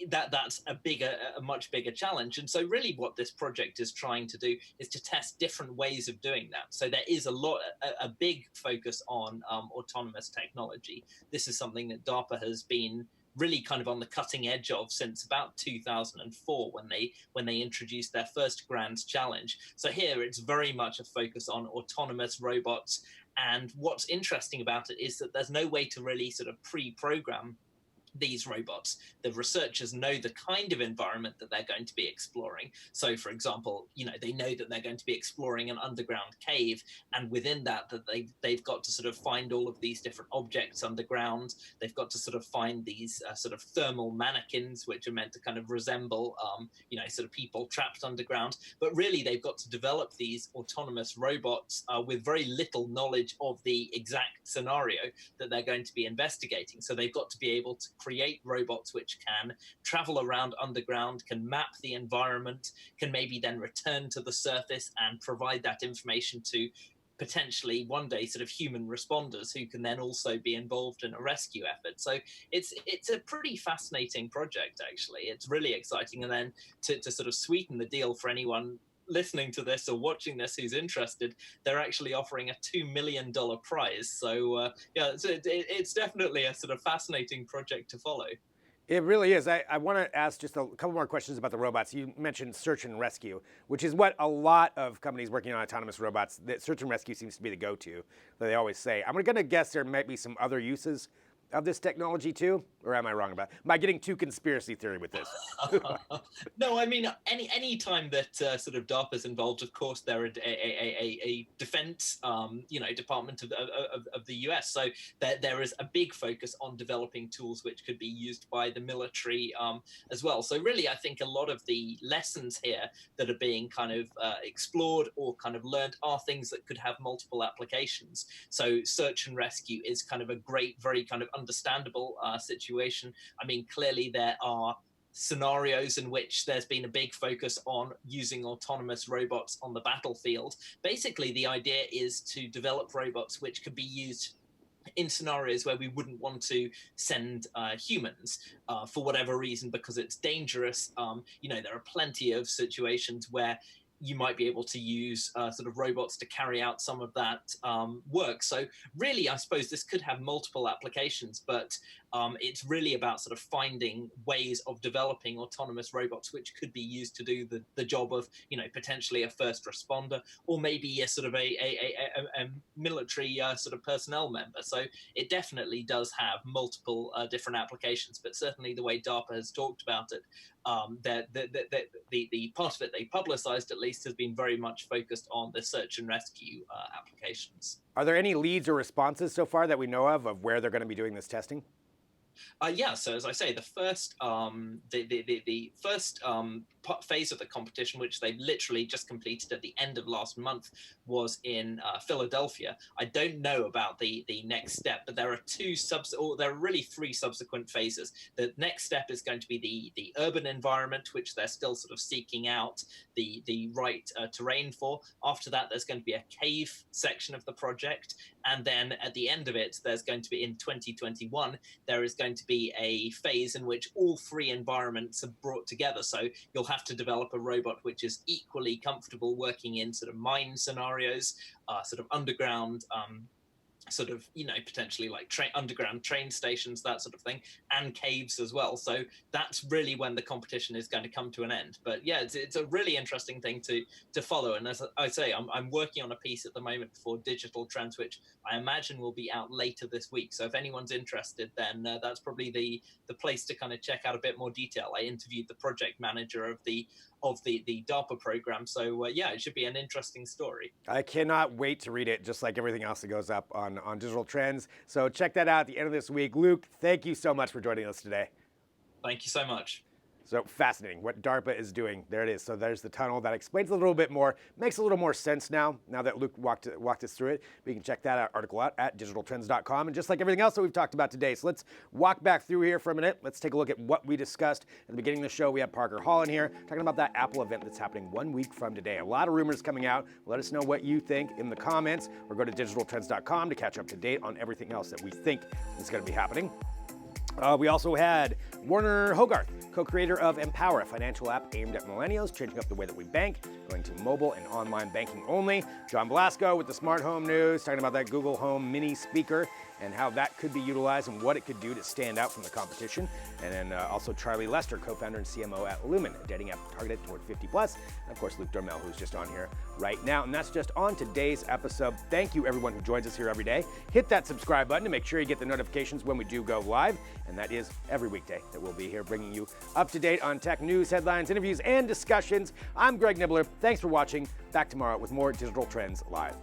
F: that's a much bigger challenge. And so really what this project is trying to do is to test different ways of doing that. So there is a big focus on autonomous technology. This is something that DARPA has been really kind of on the cutting edge of since about 2004 when they introduced their first grand challenge. So here it's very much a focus on autonomous robots. And what's interesting about it is that there's no way to really sort of pre-program these robots. The researchers know the kind of environment that they're going to be exploring. So, for example, they know that they're going to be exploring an underground cave, and within that they've got to sort of find all of these different objects underground. They've got to sort of find these sort of thermal mannequins, which are meant to kind of resemble, sort of people trapped underground. But really, they've got to develop these autonomous robots with very little knowledge of the exact scenario that they're going to be investigating. So they've got to be able to create robots which can travel around underground, can map the environment, can maybe then return to the surface and provide that information to potentially one day sort of human responders who can then also be involved in a rescue effort. So it's a pretty fascinating project, actually. It's really exciting. And then to sort of sweeten the deal for anyone listening to this or watching this who's interested, they're actually offering a $2 million prize. So it's definitely a sort of fascinating project to follow.
A: It really is. I want to ask just a couple more questions about the robots. You mentioned search and rescue, which is what a lot of companies working on autonomous robots, that search and rescue seems to be the go-to, that they always say. I'm going to guess there might be some other uses of this technology too, or am I wrong about it? Am I getting too conspiracy theory with this?
F: No, I mean, any time that sort of DARPA's involved, of course, they're a defense, department of the US. So there is a big focus on developing tools which could be used by the military as well. So really, I think a lot of the lessons here that are being kind of explored or kind of learned are things that could have multiple applications. So search and rescue is kind of a great, very kind of understandable situation. I mean, clearly there are scenarios in which there's been a big focus on using autonomous robots on the battlefield. Basically, the idea is to develop robots which could be used in scenarios where we wouldn't want to send humans for whatever reason, because it's dangerous. There are plenty of situations where you might be able to use sort of robots to carry out some of that work. So really, I suppose this could have multiple applications, but it's really about sort of finding ways of developing autonomous robots which could be used to do the job of, potentially a first responder, or maybe a sort of a military sort of personnel member. So it definitely does have multiple different applications, but certainly the way DARPA has talked about it, the part of it they publicized at least has been very much focused on the search and rescue applications.
A: Are there any leads or responses so far that we know of where they're going to be doing this testing?
F: Yeah, so as I say, the first phase of the competition, which they literally just completed at the end of last month, was in Philadelphia. I don't know about the next step, but there are really three subsequent phases. The next step is going to be the urban environment, which they're still sort of seeking out the right terrain for. After that, there's going to be a cave section of the project, and then at the end of it, there's going to be, in 2021, there is going to be a phase in which all three environments are brought together. So you'll have to develop a robot which is equally comfortable working in sort of mine scenarios, sort of underground, potentially like underground train stations, that sort of thing, and caves as well. So that's really when the competition is going to come to an end. But yeah, it's a really interesting thing to follow. And as I say, I'm working on a piece at the moment for Digital Trends, which I imagine will be out later this week. So if anyone's interested, then that's probably the place to kind of check out a bit more detail. I interviewed the project manager of the DARPA program. So yeah, it should be an interesting story.
A: I cannot wait to read it, just like everything else that goes up on Digital Trends. So check that out at the end of this week. Luke, thank you so much for joining us today.
F: Thank you so much.
A: So fascinating what DARPA is doing. There it is. So there's the tunnel. That explains a little bit more, makes a little more sense now that Luke walked us through it. We can check that article out at digitaltrends.com. And just like everything else that we've talked about today. So let's walk back through here for a minute. Let's take a look at what we discussed at the beginning of the show. We have Parker Hall in here talking about that Apple event that's happening 1 week from today. A lot of rumors coming out. Let us know what you think in the comments, or go to digitaltrends.com to catch up to date on everything else that we think is going to be happening. We also had Werner Hogarth, co-creator of Empower, a financial app aimed at millennials, changing up the way that we bank, going to mobile and online banking only. John Blasco with the smart home news, talking about that Google Home mini speaker and how that could be utilized and what it could do to stand out from the competition. And then also Charlie Lester, co-founder and CMO at Lumen, a dating app targeted toward 50+. And of course, Luke Dormel, who's just on here right now. And that's just on today's episode. Thank you, everyone who joins us here every day. Hit that subscribe button to make sure you get the notifications when we do go live. And that is every weekday that we'll be here bringing you up to date on tech news, headlines, interviews, and discussions. I'm Greg Nibbler. Thanks for watching. Back tomorrow with more Digital Trends Live.